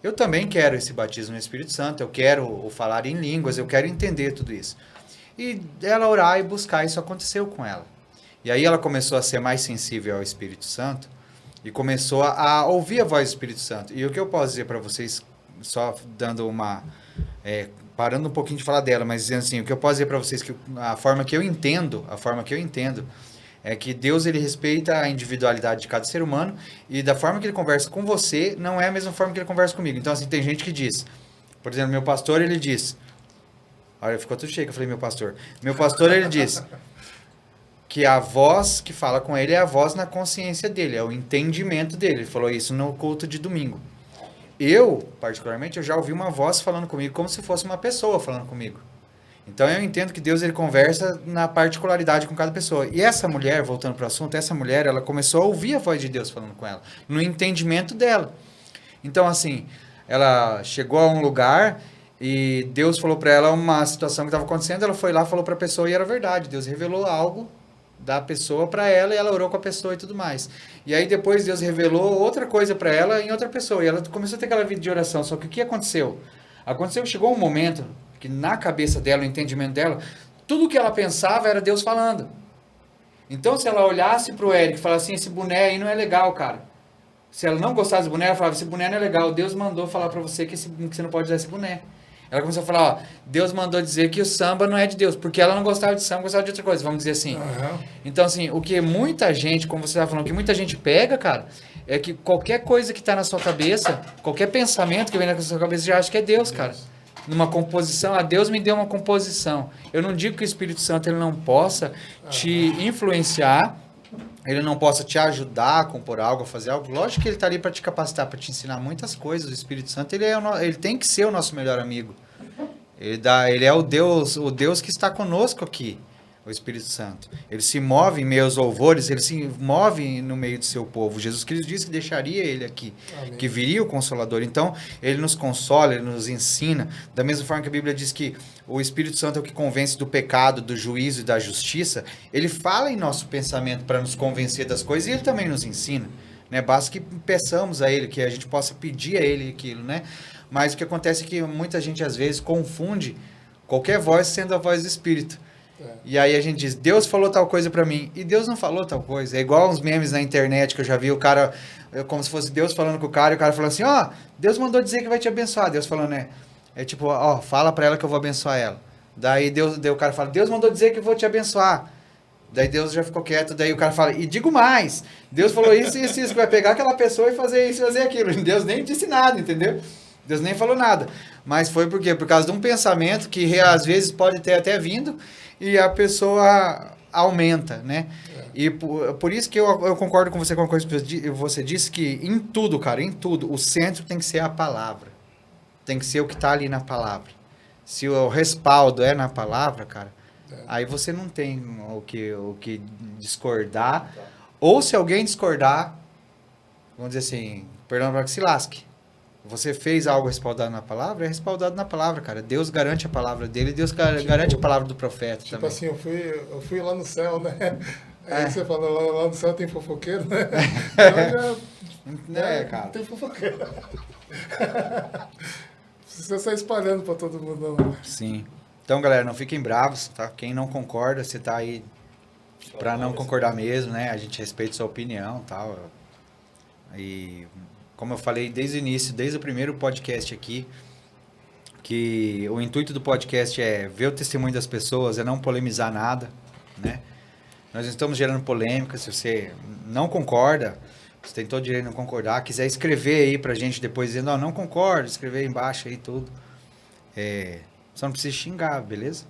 eu também quero esse batismo no Espírito Santo, eu quero o falar em línguas, eu quero entender tudo isso. E ela orar e buscar, isso aconteceu com ela. E aí ela começou a ser mais sensível ao Espírito Santo e começou a ouvir a voz do Espírito Santo. E o que eu posso dizer para vocês, só dando uma... parando um pouquinho de falar dela, mas dizendo assim, o que eu posso dizer para vocês, que a forma que eu entendo, é que Deus, ele respeita a individualidade de cada ser humano e da forma que ele conversa com você, não é a mesma forma que ele conversa comigo. Então, assim, tem gente que diz, por exemplo, meu pastor, ele diz, olha, ficou tudo cheio que eu falei meu pastor, ele diz que a voz que fala com ele é a voz na consciência dele, é o entendimento dele, ele falou isso no culto de domingo. eu, particularmente, eu já ouvi uma voz falando comigo como se fosse uma pessoa falando comigo. Então eu entendo que Deus ele conversa na particularidade com cada pessoa. E essa mulher, voltando para o assunto, essa mulher, ela começou a ouvir a voz de Deus falando com ela, no entendimento dela. Então, assim, ela chegou a um lugar e Deus falou para ela uma situação que estava acontecendo, ela foi lá, falou para a pessoa e era verdade. Deus revelou algo da pessoa para ela e ela orou com a pessoa e tudo mais. E aí depois Deus revelou outra coisa para ela em outra pessoa. E ela começou a ter aquela vida de oração. Só que o que aconteceu? Aconteceu que chegou um momento que na cabeça dela, no entendimento dela, tudo que ela pensava era Deus falando. Então se ela olhasse para o Eric e falasse assim, esse boné aí não é legal, cara. Se ela não gostasse do boné, ela falava, esse boné não é legal. Deus mandou falar para você que você não pode usar esse boné. Ela começou a falar, ó, Deus mandou dizer que o samba não é de Deus, porque ela não gostava de samba, gostava de outra coisa, vamos dizer assim. Uhum. Então, assim, o que muita gente, como você estava falando, o que muita gente pega, cara, é que qualquer coisa que está na sua cabeça, qualquer pensamento que vem na sua cabeça, já acha que é Deus, cara. Numa composição, Deus me deu uma composição. Eu não digo que o Espírito Santo ele não possa te influenciar, ele não possa te ajudar a compor algo, a fazer algo. Lógico que ele está ali para te capacitar, para te ensinar muitas coisas. O Espírito Santo ele tem que ser o nosso melhor amigo. Ele é o Deus que está conosco aqui, o Espírito Santo. Ele se move em meio aos louvores, ele se move no meio do seu povo. Jesus Cristo disse que deixaria ele aqui, Amém. Que viria o Consolador. Então, ele nos consola, ele nos ensina. Da mesma forma que a Bíblia diz que o Espírito Santo é o que convence do pecado, do juízo e da justiça, ele fala em nosso pensamento para nos convencer das coisas e ele também nos ensina. Né? Basta que peçamos a ele, que a gente possa pedir a ele aquilo, né? Mas o que acontece é que muita gente às vezes confunde qualquer voz sendo a voz do Espírito. E aí a gente diz, Deus falou tal coisa pra mim, e Deus não falou tal coisa. É igual uns memes na internet que eu já vi, o cara, como se fosse Deus falando com o cara, e o cara falando assim, ó, Deus mandou dizer que vai te abençoar. Deus falando, é tipo, ó, fala pra ela que eu vou abençoar ela. Daí o cara fala, Deus mandou dizer que eu vou te abençoar. Daí Deus já ficou quieto, daí o cara fala, e digo mais, Deus falou isso, que vai pegar aquela pessoa e fazer isso, fazer aquilo. Deus nem disse nada, entendeu? Deus nem falou nada. Mas foi por quê? Por causa de um pensamento que às vezes pode ter até vindo, e a pessoa aumenta, né? E por isso que eu concordo com você com uma coisa que você disse, que em tudo, cara, em tudo, o centro tem que ser a palavra. Tem que ser o que está ali na palavra. Se o respaldo é na palavra, cara, aí você não tem o que discordar. Ou se alguém discordar, vamos dizer assim, perdão para que se lasque. Você fez algo respaldado na palavra, é respaldado na palavra, cara. Deus garante a palavra dele, Deus garante a palavra do profeta também. Assim, eu fui lá no céu, né? Aí você falou, lá no céu tem fofoqueiro, né? Cara. Tem fofoqueiro. Você sai espalhando pra todo mundo, não. Sim. Então, galera, não fiquem bravos, tá? Quem não concorda, você tá aí pra não concordar mesmo, né? A gente respeita sua opinião e tal. E... como eu falei desde o início, desde o primeiro podcast aqui, que o intuito do podcast é ver o testemunho das pessoas, é não polemizar nada, né? Nós não estamos gerando polêmica. Se você não concorda, você tem todo o direito de não concordar. Quiser escrever aí pra gente depois dizendo, não concordo, escrever aí embaixo aí tudo. Só não precisa xingar, beleza?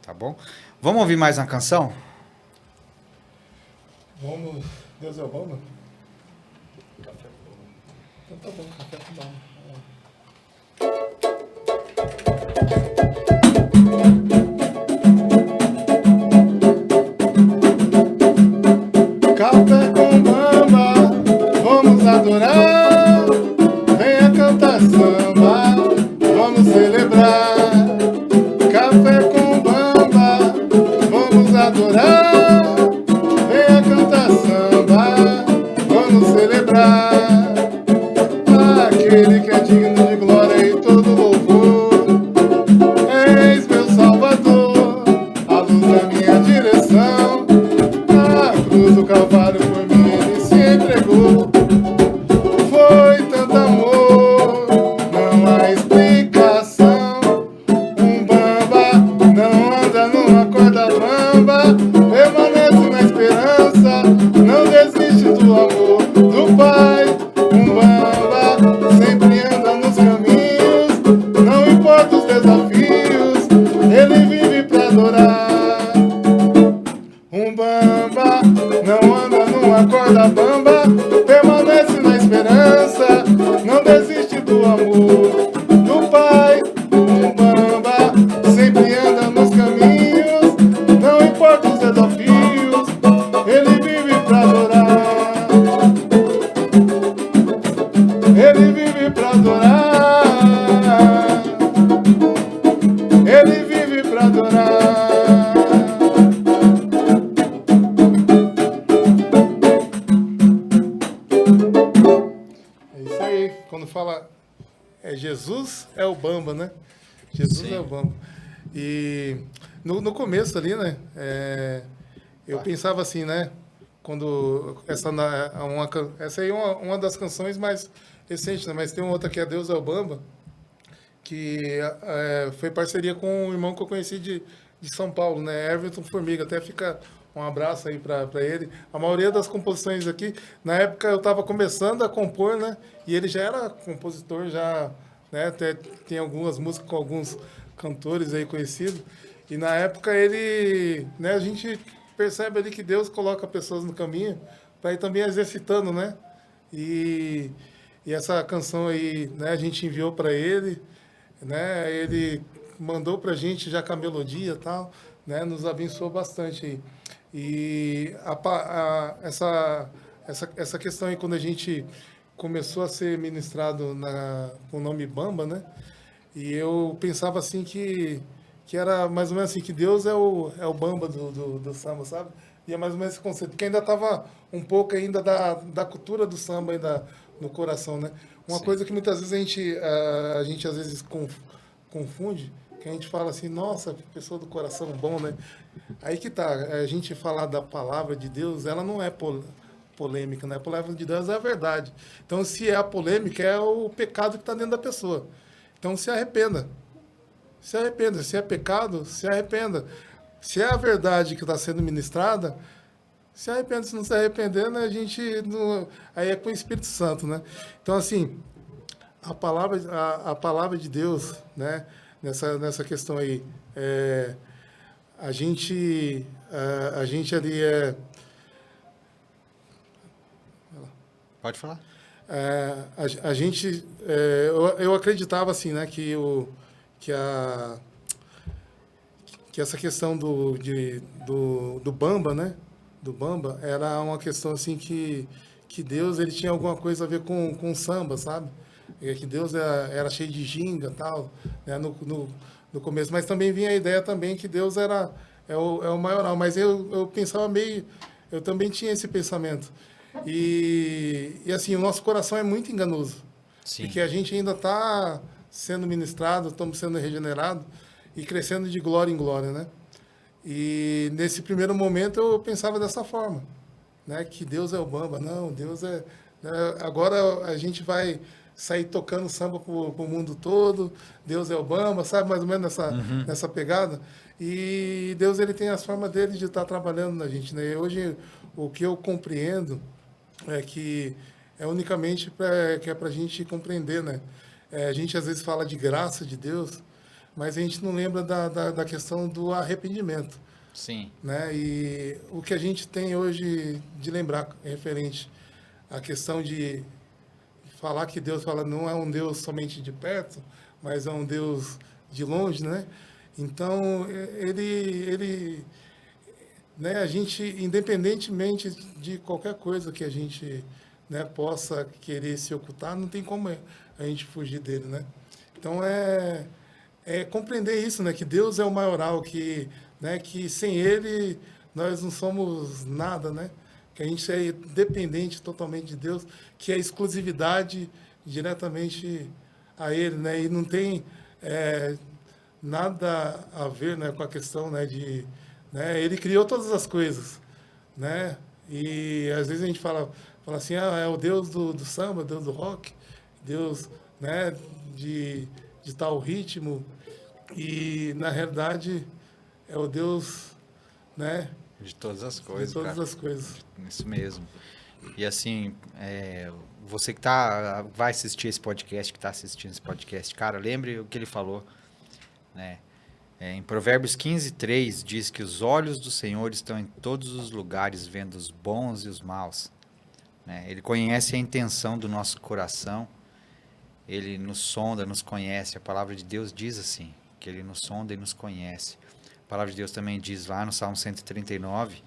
Tá bom? Vamos ouvir mais uma canção? Vamos. Deus é bom, mano? Então tá bom, café tá bom. Café com bamba, vamos adorar. Venha cantar samba, vamos celebrar. Café com bamba, vamos adorar. Venha cantar samba, vamos celebrar. Aquele que é digno de glória e todo louvor. Eis meu Salvador, a luz da minha direção. Na cruz do Calvário por mim ele se entregou. Foi tanto amor, não há explicação. Bamba não anda numa corda bamba, permanece Senhor dos desafios, Ele vive pra adorar. Ele vive pra adorar. Ele vive pra adorar. É isso aí, quando fala Jesus é o Bamba, né? Jesus Sim. é o Bamba. E no começo ali, né? Eu pensava assim, né? Quando essa aí é uma das canções mais recentes, né? Mas tem outra que é Deus é o Bamba, que foi parceria com um irmão que eu conheci de São Paulo, né? Everton Formiga. Até fica um abraço aí para ele. A maioria das composições aqui, na época eu estava começando a compor, né? E ele já era compositor, já, né? Até tem algumas músicas com alguns cantores aí conhecidos. E na época ele, né? A gente percebe ali que Deus coloca pessoas no caminho para ir também exercitando, né? E essa canção aí, né? A gente enviou para ele, né? Ele mandou pra gente já com a melodia e tal, né? Nos abençoou bastante aí. E essa questão aí, quando a gente começou a ser ministrado com o nome Bamba, né? E eu pensava assim que era mais ou menos assim, que Deus é o Bamba do samba, sabe? E é mais ou menos esse conceito, porque ainda estava um pouco ainda da cultura do samba ainda no coração, né? Uma Sim. coisa que muitas vezes a gente às vezes confunde, que a gente fala assim, nossa, pessoa do coração bom, né? Aí que tá, a gente falar da palavra de Deus, ela não é polêmica, né? A palavra de Deus é a verdade. Então, se é a polêmica, é o pecado que está dentro da pessoa. Então, se arrependa. Se arrependa. Se é pecado, se arrependa. Se é a verdade que está sendo ministrada, se arrependa. Se não se arrepender, né, a gente não... Aí é com o Espírito Santo, né? Então, assim, a palavra de Deus, né, nessa questão aí, a gente ali Pode falar. a gente eu acreditava assim, né, que essa questão do Bamba, né, do Bamba era uma questão assim que Deus ele tinha alguma coisa a ver com samba, sabe? Que Deus era cheio de ginga, tal, né, no começo, mas também vinha a ideia também que Deus é o maioral, mas eu pensava meio, eu também tinha esse pensamento. E assim, o nosso coração é muito enganoso. Sim. Porque a gente ainda está sendo ministrado, estamos sendo regenerados e crescendo de glória em glória, né? E nesse primeiro momento eu pensava dessa forma, né? Que Deus é o Bamba. Não, Deus é... né? Agora a gente vai sair tocando samba para o mundo todo, Deus é o Bamba, sabe? Mais ou menos nessa pegada. E Deus ele tem as formas dele de estar trabalhando na gente, né? E hoje o que eu compreendo é que é unicamente que é para a gente compreender, né? A gente às vezes fala de graça de Deus, mas a gente não lembra da questão do arrependimento, Sim. né? E o que a gente tem hoje de lembrar referente à questão de falar que Deus fala não é um Deus somente de perto, mas é um Deus de longe, né? Então, né, a gente, independentemente de qualquer coisa que a gente, né, possa querer se ocultar, não tem como a gente fugir dele, né? Então, compreender isso, né, que Deus é o maioral, né, que sem ele nós não somos nada, né? Que a gente é dependente totalmente de Deus, que é exclusividade diretamente a ele, né? E não tem nada a ver, né, com a questão, né, né, ele criou todas as coisas, né? E às vezes a gente fala assim, é o Deus do samba, Deus do rock, Deus, né, de tal ritmo, e na realidade é o Deus, né, De todas as coisas, de todas cara. as coisas. Isso mesmo. E assim, você que vai assistir esse podcast, que está assistindo esse podcast, cara, lembre o que ele falou, né? Em Provérbios 15:3 diz que os olhos do Senhor estão em todos os lugares, vendo os bons e os maus, né? Ele conhece a intenção do nosso coração, ele nos sonda, nos conhece. A palavra de Deus diz assim, que ele nos sonda e nos conhece. palavra de Deus também diz lá no Salmo 139,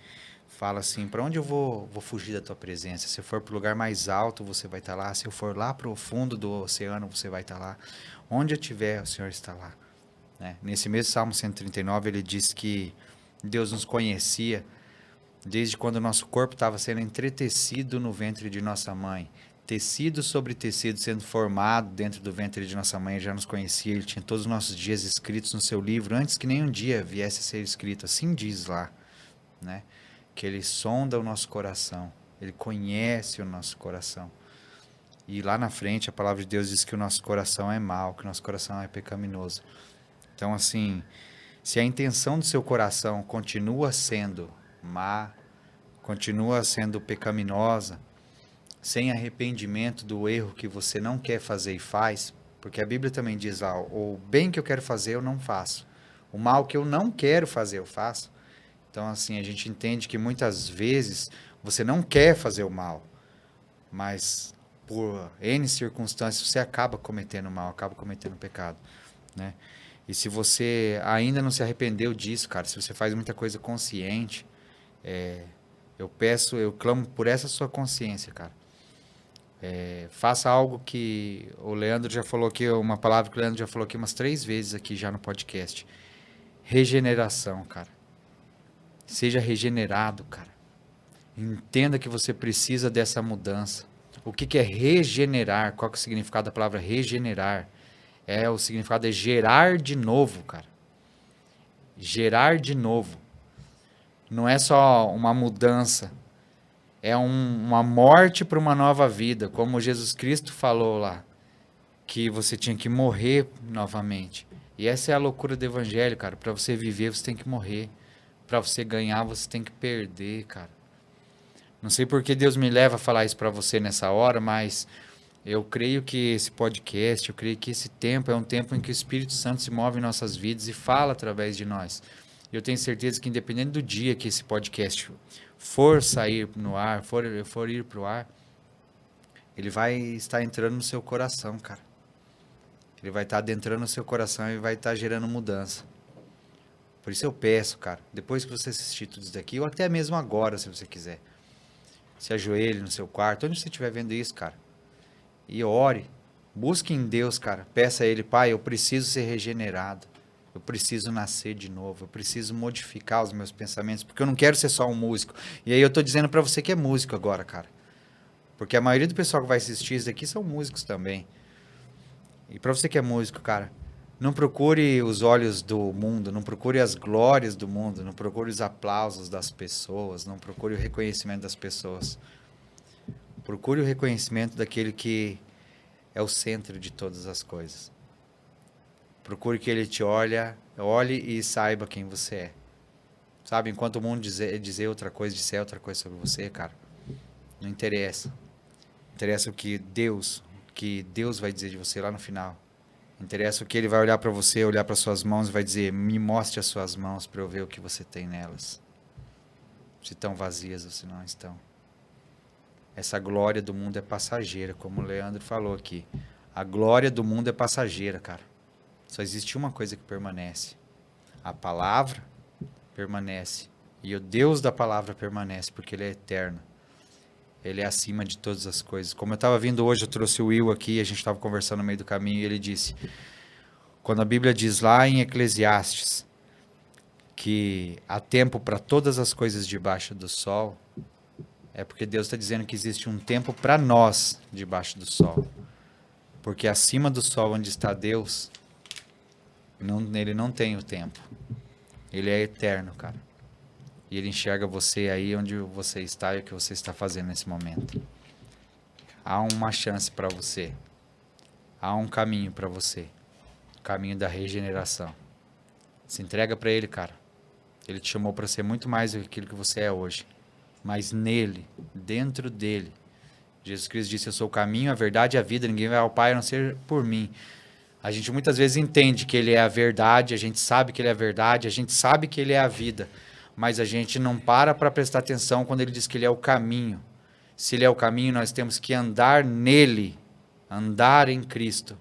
fala assim, para onde eu vou fugir da tua presença? Se eu for para o lugar mais alto, você vai estar lá. Se eu for lá para o fundo do oceano, você vai estar lá. Onde eu estiver, o Senhor está lá. Né? Nesse mesmo Salmo 139, ele diz que Deus nos conhecia desde quando o nosso corpo estava sendo entretecido no ventre de nossa mãe. Tecido sobre tecido sendo formado dentro do ventre de nossa mãe, ele já nos conhecia, ele tinha todos os nossos dias escritos no seu livro, antes que nenhum dia viesse a ser escrito, assim diz lá, né? Que ele sonda o nosso coração, ele conhece o nosso coração. E lá na frente a palavra de Deus diz que o nosso coração é mau, que o nosso coração é pecaminoso. Então assim, se a intenção do seu coração continua sendo má, continua sendo pecaminosa, sem arrependimento do erro que você não quer fazer e faz, porque a Bíblia também diz lá, o bem que eu quero fazer eu não faço, o mal que eu não quero fazer eu faço. Então assim, a gente entende que muitas vezes você não quer fazer o mal, mas por N circunstâncias você acaba cometendo mal, acaba cometendo pecado, né? E se você ainda não se arrependeu disso, cara, se você faz muita coisa consciente, eu clamo por essa sua consciência, cara. Faça algo que o Leandro já falou aqui, uma palavra que o Leandro já falou aqui umas 3 vezes aqui já no podcast. Regeneração, cara. Seja regenerado, cara. Entenda que você precisa dessa mudança. O que é regenerar? Qual que é o significado da palavra regenerar? O significado é gerar de novo, cara. Gerar de novo. Não é só uma mudança. É uma morte para uma nova vida, como Jesus Cristo falou lá, que você tinha que morrer novamente. E essa é a loucura do evangelho, cara. Para você viver, você tem que morrer. Para você ganhar, você tem que perder, cara. Não sei por que Deus me leva a falar isso para você nessa hora, mas eu creio que esse podcast, eu creio que esse tempo é um tempo em que o Espírito Santo se move em nossas vidas e fala através de nós. Eu tenho certeza que independente do dia que esse podcast for sair no ar, for ir pro ar, ele vai estar entrando no seu coração, cara. Ele vai estar adentrando no seu coração e vai estar gerando mudança. Por isso eu peço, cara, depois que você assistir tudo isso daqui, ou até mesmo agora, se você quiser, se ajoelhe no seu quarto, onde você estiver vendo isso, cara, e ore, busque em Deus, cara, peça a Ele, Pai, eu preciso ser regenerado. Eu preciso nascer de novo, eu preciso modificar os meus pensamentos, porque eu não quero ser só um músico. E aí eu tô dizendo pra você que é músico agora, cara. Porque a maioria do pessoal que vai assistir isso aqui são músicos também. E pra você que é músico, cara, não procure os olhos do mundo, não procure as glórias do mundo, não procure os aplausos das pessoas, não procure o reconhecimento das pessoas. Procure o reconhecimento daquele que é o centro de todas as coisas. Procure que ele te olhe e saiba quem você é. Sabe, enquanto o mundo dizer outra coisa, disser outra coisa sobre você, cara, não interessa. Interessa o que Deus vai dizer de você lá no final. Interessa o que ele vai olhar para você, olhar para suas mãos e vai dizer, me mostre as suas mãos para eu ver o que você tem nelas. Se estão vazias ou se não estão. Essa glória do mundo é passageira, como o Leandro falou aqui. A glória do mundo é passageira, cara. Só existe uma coisa que permanece. A palavra permanece. E o Deus da palavra permanece, porque Ele é eterno. Ele é acima de todas as coisas. Como eu estava vindo hoje, eu trouxe o Will aqui, a gente estava conversando no meio do caminho, e ele disse, quando a Bíblia diz lá em Eclesiastes, que há tempo para todas as coisas debaixo do sol, é porque Deus está dizendo que existe um tempo para nós debaixo do sol. Porque acima do sol, onde está Deus, ele não tem o tempo. Ele é eterno, cara. E ele enxerga você aí onde você está e o que você está fazendo nesse momento. Há uma chance para você. Há um caminho para você. O caminho da regeneração. Se entrega para ele, cara. Ele te chamou para ser muito mais do que aquilo que você é hoje. Mas nele, dentro dele, Jesus Cristo disse, eu sou o caminho, a verdade e a vida. Ninguém vai ao Pai a não ser por mim. A gente muitas vezes entende que ele é a verdade, a gente sabe que ele é a verdade, a gente sabe que ele é a vida, mas a gente não para prestar atenção quando ele diz que ele é o caminho. Se ele é o caminho, nós temos que andar nele, andar em Cristo.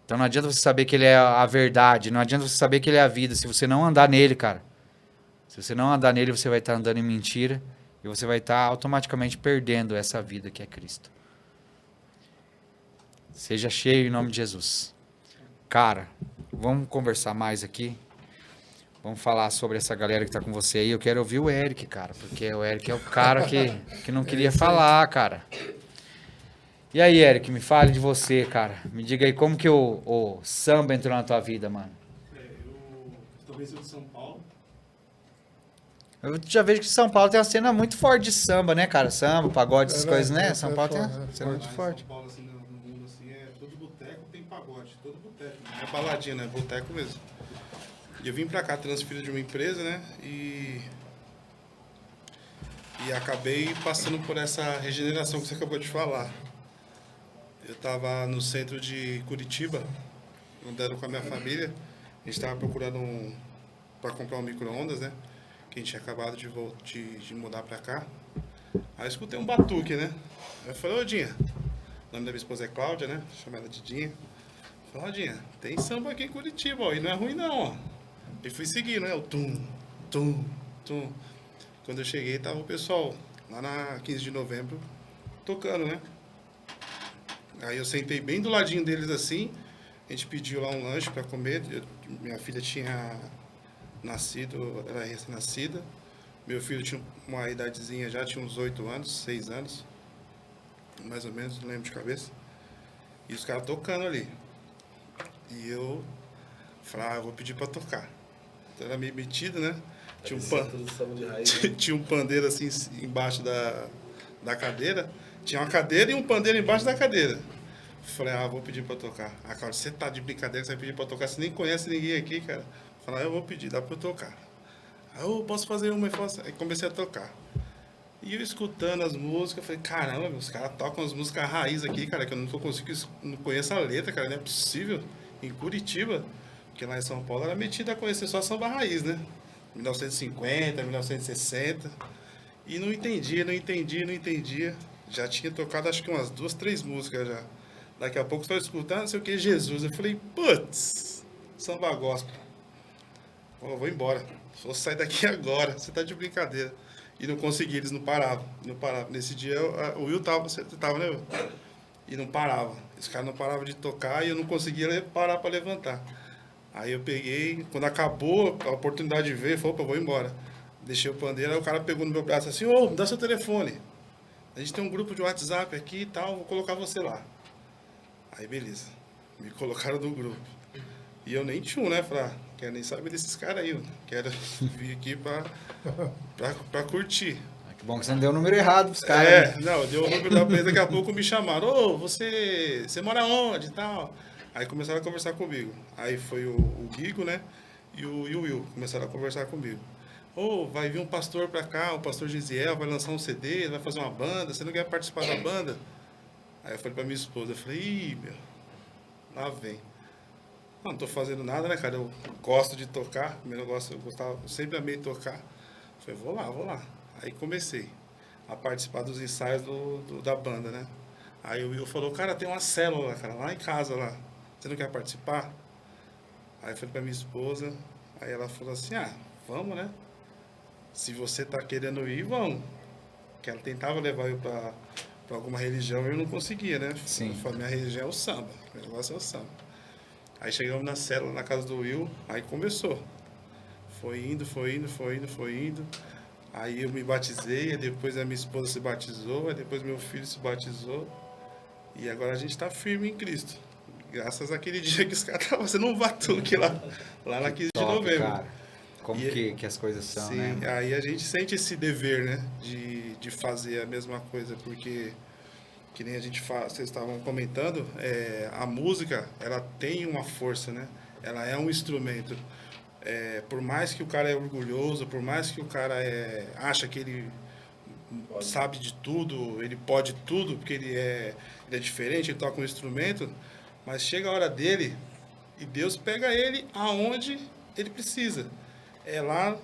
Então não adianta você saber que ele é a verdade, não adianta você saber que ele é a vida, se você não andar nele, cara. Se você não andar nele, você vai estar andando em mentira e você vai estar automaticamente perdendo essa vida que é Cristo. Seja cheio em nome de Jesus. Cara, vamos conversar mais aqui. Vamos falar sobre essa galera que tá com você aí. Eu quero ouvir o Eric, cara, porque o Eric é o cara que não queria falar, cara. E aí, Eric, me fale de você, cara. Me diga aí como que o samba entrou na tua vida, mano. Eu também sou de São Paulo. Eu já vejo que São Paulo tem uma cena muito forte de samba, né, cara? Samba, pagode, essas coisas, né? São Paulo tem uma cena muito forte. São Paulo, assim, no mundo, assim, todo boteco tem pagode, todo boteco. É baladinha, né? Boteco mesmo. E eu vim pra cá transferido de uma empresa, né? E acabei passando por essa regeneração que você acabou de falar. Eu estava no centro de Curitiba, andando com a minha família. A gente estava procurando para comprar um micro-ondas, né? Que a gente tinha acabado de mudar para cá. Aí eu escutei um batuque, né? Aí eu falei, ô Dinha, o nome da minha esposa é Cláudia, né? Chama ela de Dinha. Eu falei, ó Dinha, tem samba aqui em Curitiba, ó, e não é ruim não, ó. E fui seguindo, né? O tum, tum, tum. Quando eu cheguei, tava o pessoal lá na 15 de novembro tocando, né? Aí eu sentei bem do ladinho deles assim, a gente pediu lá um lanche para comer. Minha filha tinha nascido, ela era recém-nascida. Meu filho tinha uma idadezinha já, tinha uns 8 anos, 6 anos, mais ou menos, não lembro de cabeça. E os caras tocando ali. E eu falei, eu vou pedir para tocar. Então era meio metido, né? Tinha tinha um pandeiro assim embaixo da cadeira. Tinha uma cadeira e um pandeiro embaixo da cadeira. Falei, vou pedir pra tocar. Cara, você tá de brincadeira, você vai pedir pra tocar? Você nem conhece ninguém aqui, cara. Falei, eu vou pedir, dá pra eu tocar. Aí eu posso fazer uma e faço. Aí comecei a tocar. E eu escutando as músicas, falei, caramba, os caras tocam as músicas raiz aqui, cara, que eu nunca consigo, não conheço a letra, cara, não é possível. Em Curitiba, porque lá em São Paulo era metida a conhecer só samba raiz, né? 1950, 1960. E não entendia. Já tinha tocado acho que umas 2, 3 músicas já. Daqui a pouco eu estava escutando, não sei o que, Jesus. Eu falei, putz, samba gospel. Eu vou embora. Vou sair daqui agora. Você tá de brincadeira. E não consegui, eles não paravam. Nesse dia o Will você tava, né, Will? E não parava. Esse cara não parava de tocar e eu não conseguia parar para levantar. Aí eu peguei, quando acabou a oportunidade de ver, falei, opa, eu vou embora. Deixei o pandeiro, aí o cara pegou no meu braço assim, me dá seu telefone. A gente tem um grupo de WhatsApp aqui e tal, vou colocar você lá. Aí beleza, me colocaram no grupo. E eu nem tinha, né? Falei, quero nem saber desses caras aí, quero vir aqui pra curtir. Que bom que você não deu o número errado pros caras. Não, deu o número da empresa, daqui a pouco me chamaram, você mora onde e tal? Aí começaram a conversar comigo. Aí foi o Guigo, né? E o Will começaram a conversar comigo. Vai vir um pastor pra cá, o pastor Gisiel, vai lançar um CD, vai fazer uma banda, você não quer participar da banda? Aí eu falei pra minha esposa, eu falei, lá vem. Não tô fazendo nada, né, cara? Eu gosto de tocar, eu sempre amei tocar. Eu falei, vou lá. Aí comecei a participar dos ensaios da banda, né? Aí o Will falou, cara, tem uma célula, cara, lá em casa, lá. Você não quer participar? Aí eu falei pra minha esposa, aí ela falou assim, vamos, né? Se você tá querendo ir, vamos. Que ela tentava levar eu pra alguma religião e eu não conseguia, né? Sim. Eu falei, minha religião é o samba, meu negócio é o samba. Aí chegamos na célula, na casa do Will, aí começou. Foi indo. Aí eu me batizei, aí depois a minha esposa se batizou, aí depois meu filho se batizou. E agora a gente tá firme em Cristo. Graças àquele dia que os caras estavam fazendo um batuque lá na 15 de novembro. Cara. Como que as coisas são, sim, né? Aí a gente sente esse dever, né? De fazer a mesma coisa, porque, que nem a gente faz, vocês estavam comentando, a música, ela tem uma força, né? Ela é um instrumento. Por mais que o cara é orgulhoso, por mais que o cara acha que ele sabe de tudo, ele pode tudo, porque ele é diferente, ele toca um instrumento, mas chega a hora dele e Deus pega ele aonde ele precisa. É lá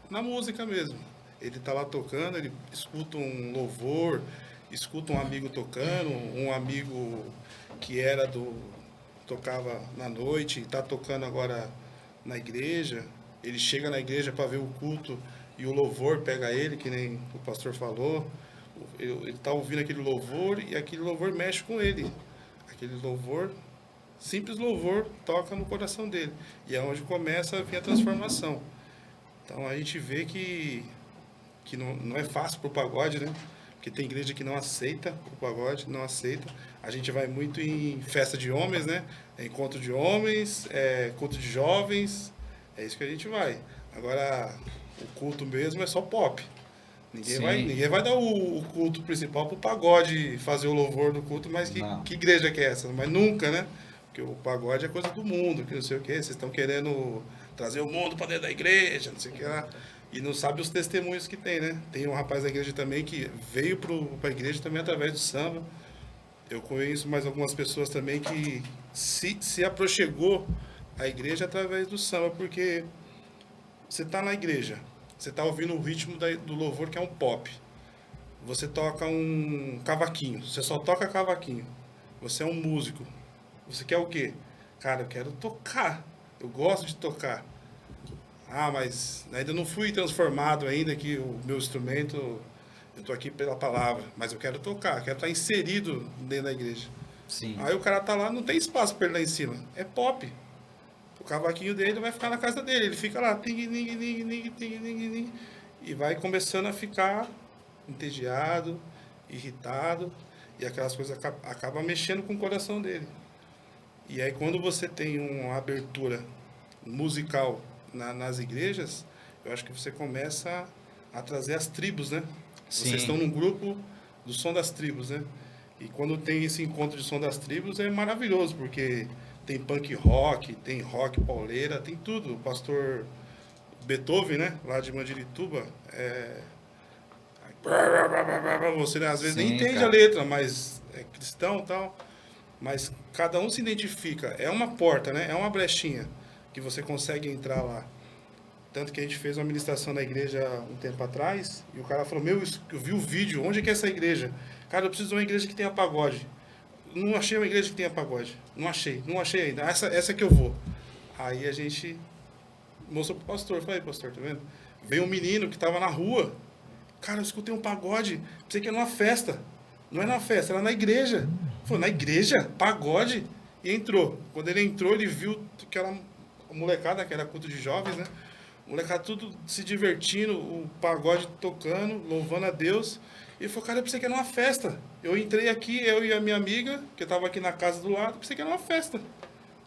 na música mesmo. Ele tá lá tocando, ele escuta um louvor, escuta um amigo tocando, um amigo que era do tocava na noite, está tocando agora na igreja. Ele chega na igreja para ver o culto e o louvor pega ele, que nem o pastor falou. Ele está ouvindo aquele louvor e aquele louvor mexe com ele. Aquele louvor, simples louvor, toca no coração dele. E é onde começa a vir a transformação. Então a gente vê que não é fácil para o pagode, né? Porque tem igreja que não aceita o pagode, não aceita. A gente vai muito em festa de homens, né? Encontro de homens, culto de jovens, é isso que a gente vai. Agora, o culto mesmo é só pop. Ninguém vai dar o culto principal pro pagode fazer o louvor do culto, mas que igreja que é essa? Mas nunca, né? Porque o pagode é coisa do mundo, que não sei o quê. Vocês estão querendo trazer o mundo para dentro da igreja, não sei o que lá. E não sabe os testemunhos que tem, né? Tem um rapaz da igreja também que veio para a igreja também através do samba. Eu conheço mais algumas pessoas também que se aproximou à igreja através do samba, porque você está na igreja, você está ouvindo o ritmo do louvor, que é um pop. Você toca um cavaquinho, você só toca cavaquinho. Você é um músico. Você quer o quê? Cara, eu quero tocar. Eu gosto de tocar. Ah, mas ainda não fui transformado ainda, que o meu instrumento, eu estou aqui pela palavra, mas eu quero tocar, quero estar inserido dentro da igreja. Sim. Aí o cara tá lá, não tem espaço para ele lá em cima, é pop. O cavaquinho dele vai ficar na casa dele, ele fica lá, e vai começando a ficar entediado, irritado, e aquelas coisas acabam mexendo com o coração dele. E aí quando você tem uma abertura musical nas igrejas, eu acho que você começa a trazer as tribos, né? Sim. Vocês estão num grupo do Som das Tribos, né? E quando tem esse encontro de Som das Tribos é maravilhoso, porque tem punk rock, tem rock pauleira, tem tudo. O pastor Beethoven, né? Lá de Mandirituba, você, né, às vezes nem entende a letra, mas é cristão e tal. Mas cada um se identifica. É uma porta, né? É uma brechinha que você consegue entrar lá. Tanto que a gente fez uma ministração na igreja um tempo atrás, e o cara falou, eu vi o vídeo, onde é que é essa igreja? Cara, eu preciso de uma igreja que tenha pagode. Não achei uma igreja que tenha pagode. Não achei ainda. Essa que eu vou. Aí a gente mostrou pro pastor, falei, pastor, tá vendo? Veio um menino que estava na rua. Cara, eu escutei um pagode, pensei que era numa festa. Não é na festa, era na igreja. Falei, na igreja? Pagode? E entrou. Quando ele entrou, ele viu que era molecada, que era culto de jovens, né? Molecada tudo se divertindo, o pagode tocando, louvando a Deus. E ele falou, cara, eu pensei que era uma festa. Eu entrei aqui, eu e a minha amiga, que estava aqui na casa do lado, pensei que era uma festa.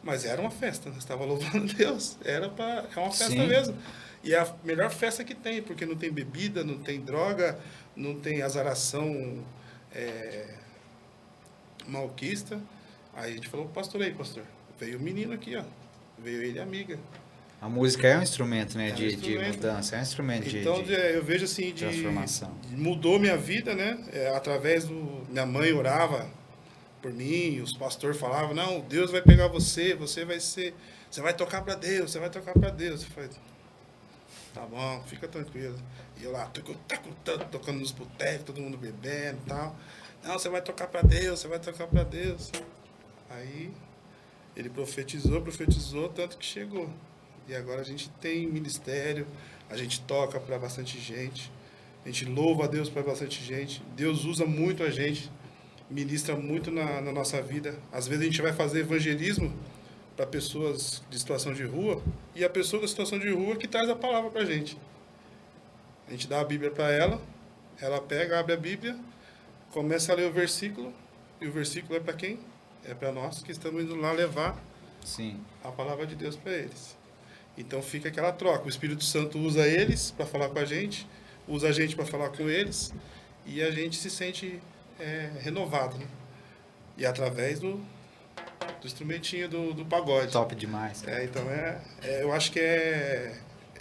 Mas era uma festa, nós estávamos louvando a Deus. É uma festa mesmo. E é a melhor festa que tem, porque não tem bebida, não tem droga, não tem azaração malquista. Aí a gente falou, pastor, veio o menino aqui, ó. Veio ele, amiga. A música é um instrumento, né, de instrumento. mudança, é um instrumento então, eu vejo assim, de transformação. Mudou minha vida, né? Através do... Minha mãe orava por mim, os pastores falavam, não, Deus vai pegar você vai ser... Você vai tocar para Deus, você vai tocar para Deus. Eu falei, tá bom, fica tranquilo. E eu lá, tocando nos botecos, todo mundo bebendo e tal. Não, você vai tocar para Deus, você vai tocar para Deus. Aí, ele profetizou, tanto que chegou. E agora a gente tem ministério, a gente toca para bastante gente, a gente louva a Deus para bastante gente. Deus usa muito a gente, ministra muito na nossa vida. Às vezes a gente vai fazer evangelismo para pessoas de situação de rua, e a pessoa da situação de rua que traz a palavra para a gente. A gente dá a Bíblia para ela pega, abre a Bíblia, começa a ler o versículo, e o versículo é para quem? É para nós que estamos indo lá levar a palavra de Deus para eles. Então fica aquela troca. O Espírito Santo usa eles para falar com a gente, usa a gente para falar com eles, e a gente se sente renovado, né? E através do instrumentinho do pagode. Top demais. Então eu acho que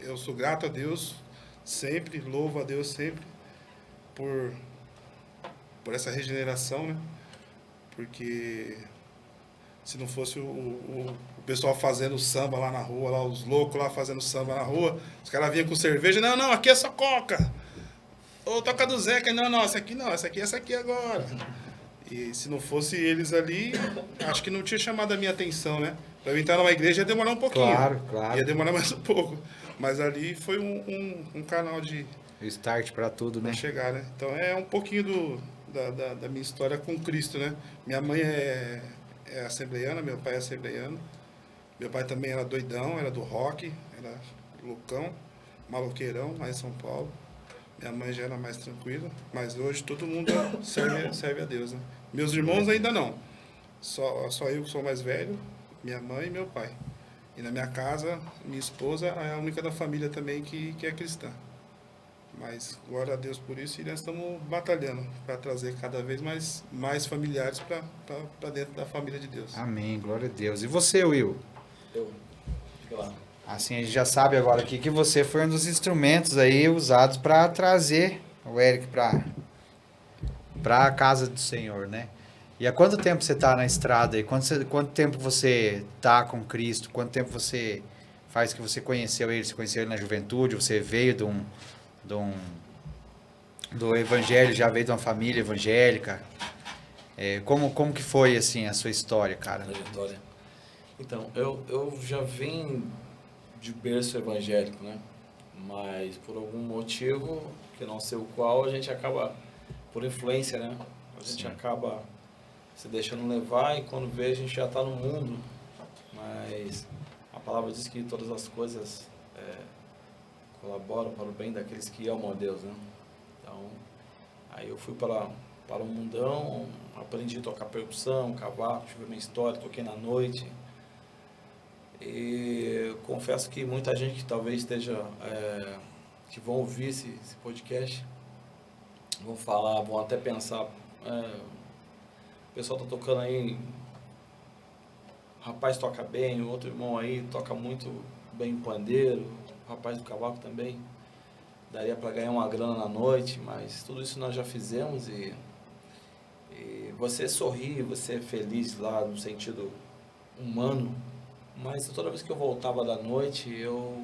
eu sou grato a Deus sempre, louvo a Deus sempre por essa regeneração, né? Porque se não fosse o pessoal fazendo samba lá na rua, lá, os loucos lá fazendo samba na rua, os caras vinham com cerveja, não, aqui é só coca. Ou toca do Zeca, não, essa aqui não, essa aqui agora. E se não fosse eles ali, acho que não tinha chamado a minha atenção, né? Para eu entrar numa igreja ia demorar um pouquinho. Claro. Ia demorar mais um pouco. Mas ali foi um canal de Start para tudo, né? chegar, né? Então é um pouquinho da minha história com Cristo, né? Minha mãe é assembleiana, meu pai é assembleiano. Meu pai também era doidão, era do rock, era loucão, maloqueirão lá em São Paulo. Minha mãe já era mais tranquila, mas hoje todo mundo serve a Deus, né? Meus irmãos ainda não. Só eu que sou mais velho, minha mãe e meu pai. E na minha casa, minha esposa é a única da família também que é cristã. Mas glória a Deus por isso e nós estamos batalhando para trazer cada vez mais familiares para dentro da família de Deus. Amém, glória a Deus. E você, Will? Eu. Lá. Assim, a gente já sabe agora aqui que você foi um dos instrumentos aí usados para trazer o Eric para a casa do Senhor, né? E há quanto tempo você está na estrada aí? Quanto tempo você está com Cristo? Quanto tempo você faz que você conheceu ele? Você conheceu ele na juventude? Você veio do evangelho, já veio de uma família evangélica? Como que foi, assim, a sua história, cara? Trajetória. Então, eu já vim de berço evangélico, né? Mas por algum motivo, que não sei o qual, a gente acaba, por influência, né? A gente acaba se deixando levar e quando vê a gente já está no mundo. Mas a palavra diz que todas as coisas colaboram para o bem daqueles que amam a Deus, né? Então, aí eu fui para o mundão, aprendi a tocar percussão, cavaco, tive minha história, toquei na noite. E confesso que muita gente que talvez esteja, que vão ouvir esse podcast, vão até pensar, o pessoal tá tocando aí, o rapaz toca bem, o outro irmão aí toca muito bem o pandeiro, o rapaz do cavaco também, daria para ganhar uma grana na noite, mas tudo isso nós já fizemos e você sorri, você é feliz lá no sentido humano. Mas toda vez que eu voltava da noite, eu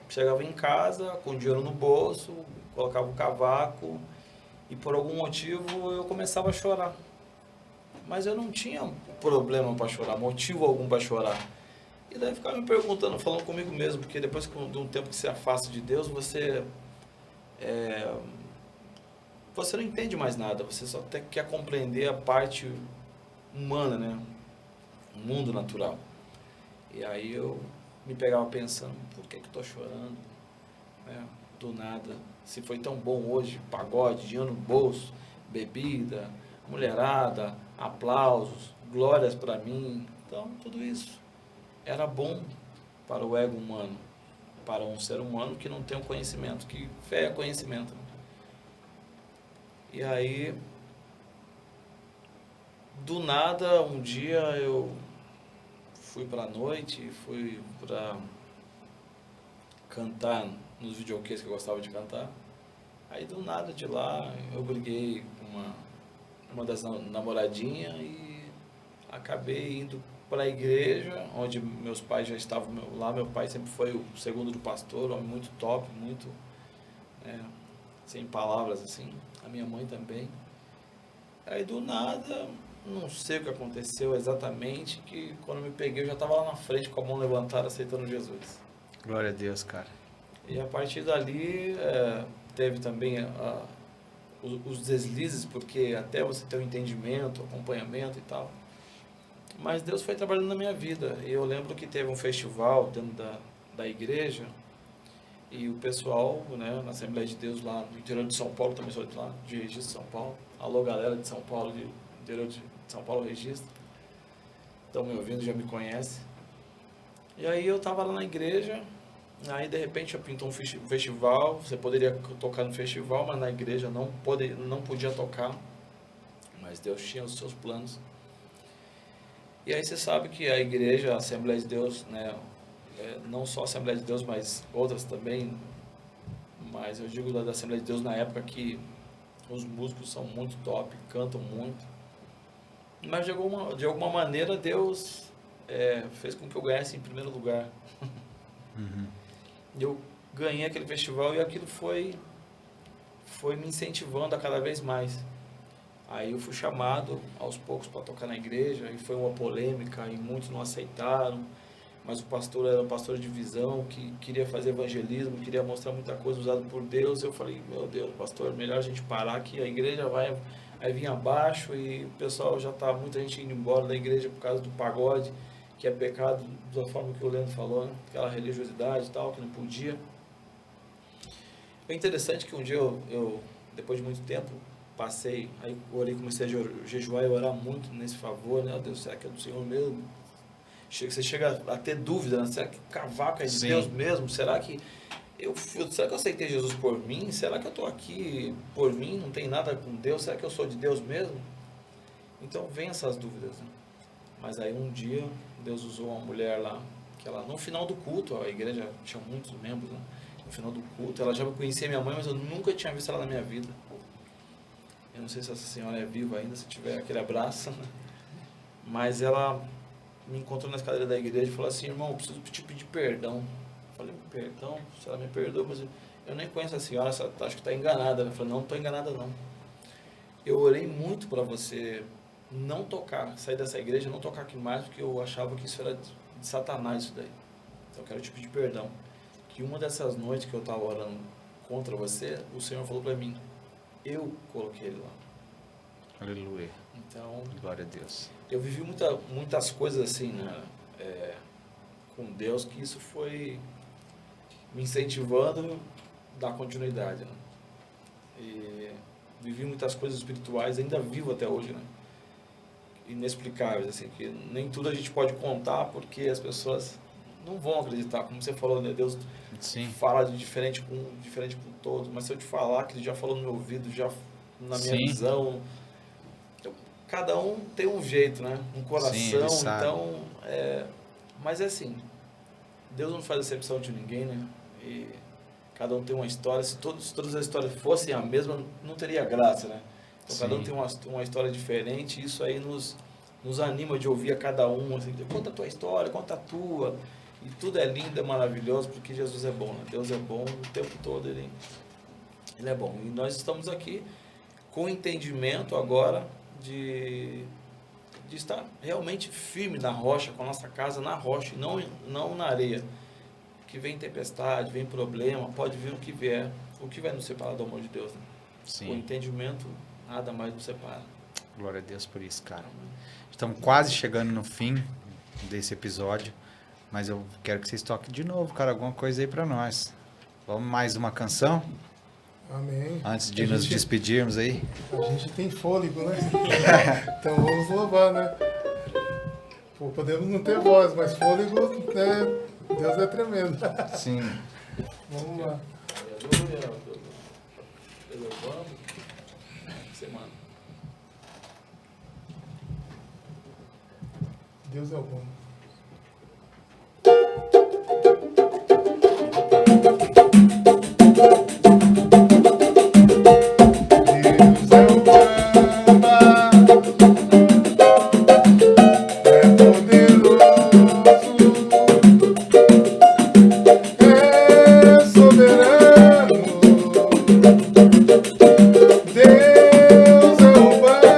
chegava em casa com dinheiro no bolso, colocava o cavaco e por algum motivo eu começava a chorar. Mas eu não tinha problema para chorar, motivo algum para chorar. E daí ficava me perguntando, falando comigo mesmo, porque depois de um tempo que você afasta de Deus, você não entende mais nada, você só quer compreender a parte humana, né? O mundo natural. E aí eu me pegava pensando, por que eu estou chorando? Do nada. Se foi tão bom hoje, pagode, dinheiro no bolso, bebida, mulherada, aplausos, glórias para mim. Então, tudo isso era bom para o ego humano, para um ser humano que não tem o conhecimento, que fé é conhecimento. E aí, do nada, um dia eu fui para a noite, fui para cantar nos videokês que eu gostava de cantar. Aí do nada de lá eu briguei com uma das namoradinhas e acabei indo para a igreja, onde meus pais já estavam lá. Meu pai sempre foi o segundo do pastor, um homem muito top, muito sem palavras assim. A minha mãe também. Aí do nada, não sei o que aconteceu exatamente, que quando eu me peguei eu já estava lá na frente com a mão levantada aceitando Jesus. Glória a Deus, cara. E a partir dali teve também os deslizes, porque até você ter o entendimento, acompanhamento e tal. Mas Deus foi trabalhando na minha vida. E eu lembro que teve um festival dentro da igreja e o pessoal, né, na Assembleia de Deus lá no interior de São Paulo, também sou de lá, de Registro, São Paulo. Alô, galera de São Paulo, de interior de São Paulo, Registro. Estão me ouvindo, já me conhecem. E aí eu estava lá na igreja, aí de repente pintou um festival, você poderia tocar no festival, mas na igreja não podia tocar, mas Deus tinha os seus planos. E aí você sabe que a igreja, a Assembleia de Deus, né, não só a Assembleia de Deus, mas outras também, mas eu digo da Assembleia de Deus na época que os músicos são muito top, cantam muito, mas de alguma maneira Deus fez com que eu ganhasse em primeiro lugar. Uhum. Eu ganhei aquele festival e aquilo foi me incentivando a cada vez mais Aí eu fui chamado aos poucos para tocar na igreja, e foi uma polêmica, e muitos não aceitaram, mas o pastor era um pastor de visão, que queria fazer evangelismo, queria mostrar muita coisa usada por Deus. Eu falei, meu Deus, pastor, melhor a gente parar que a igreja vai vir abaixo, e o pessoal já tá, muita gente indo embora da igreja por causa do pagode, que é pecado, da forma que o Leandro falou, né? Aquela religiosidade e tal, que não podia. É interessante que um dia eu depois de muito tempo, passei, aí orei, comecei a jejuar e orar muito nesse favor, né? Deus, será que é do Senhor mesmo? Você chega a ter dúvida, né? Será que cavaco é de Sim. Deus mesmo? Será que será que eu aceitei Jesus por mim? Será que eu estou aqui por mim? Não tem nada com Deus? Será que eu sou de Deus mesmo? Então vem essas dúvidas, né? Mas aí um dia Deus usou uma mulher lá, que ela, no final do culto, a igreja tinha muitos membros, né? No final do culto, ela já conhecia minha mãe, mas eu nunca tinha visto ela na minha vida. Eu não sei se essa senhora é viva ainda, se tiver aquele abraço, né? Mas ela me encontrou na escadaria da igreja e falou assim, irmão, eu preciso te pedir perdão. Eu falei, perdão? Se ela me perdoa, mas eu nem conheço a senhora, acho que está enganada. Eu falei, não estou enganada não. Eu orei muito para você não tocar, sair dessa igreja, não tocar aqui mais, porque eu achava que isso era de Satanás, isso daí. Então eu quero te pedir perdão. Que uma dessas noites que eu estava orando contra você, o Senhor falou para mim, eu coloquei ele lá. Aleluia. Então, Glória a Deus. eu vivi muitas coisas assim, né, com Deus, que isso foi me incentivando a dar continuidade, né? E vivi muitas coisas espirituais, ainda vivo até hoje, né? Inexplicáveis, assim, que nem tudo a gente pode contar, porque as pessoas não vão acreditar. Como você falou, né? Deus Sim. fala de diferente com todos, mas se eu te falar que ele já falou no meu ouvido, já na minha Sim. visão, então, cada um tem um jeito, né? Um coração, Sim, ele sabe. então, mas é assim, Deus não faz exceção de ninguém, né? E cada um tem uma história. Se todas as histórias fossem a mesma, não teria graça, né? Então, cada um Sim. tem uma história diferente, e isso aí nos anima de ouvir a cada um, assim, conta a tua história, conta a tua, e tudo é lindo, é maravilhoso, porque Jesus é bom, né? Deus é bom o tempo todo, ele é bom. E nós estamos aqui com entendimento agora de estar realmente firme na rocha, com a nossa casa na rocha, e não na areia. Que vem tempestade, vem problema, pode vir o que vier, o que vai nos separar do amor de Deus, né? Sim. O entendimento, nada mais nos separa. Glória a Deus por isso, cara. Estamos quase chegando no fim desse episódio, mas eu quero que vocês toquem de novo, cara, alguma coisa aí pra nós. Vamos mais uma canção? Amém. Antes de nos despedirmos aí. A gente tem fôlego, né? Então vamos louvar, né? Pô, podemos não ter voz, mas fôlego, né? Deus é tremendo. Sim. Vamos lá. Aleluia. Elevando. Semana. Deus é bom. Deus é o Baba, é poderoso, é soberano. Deus é o Baba,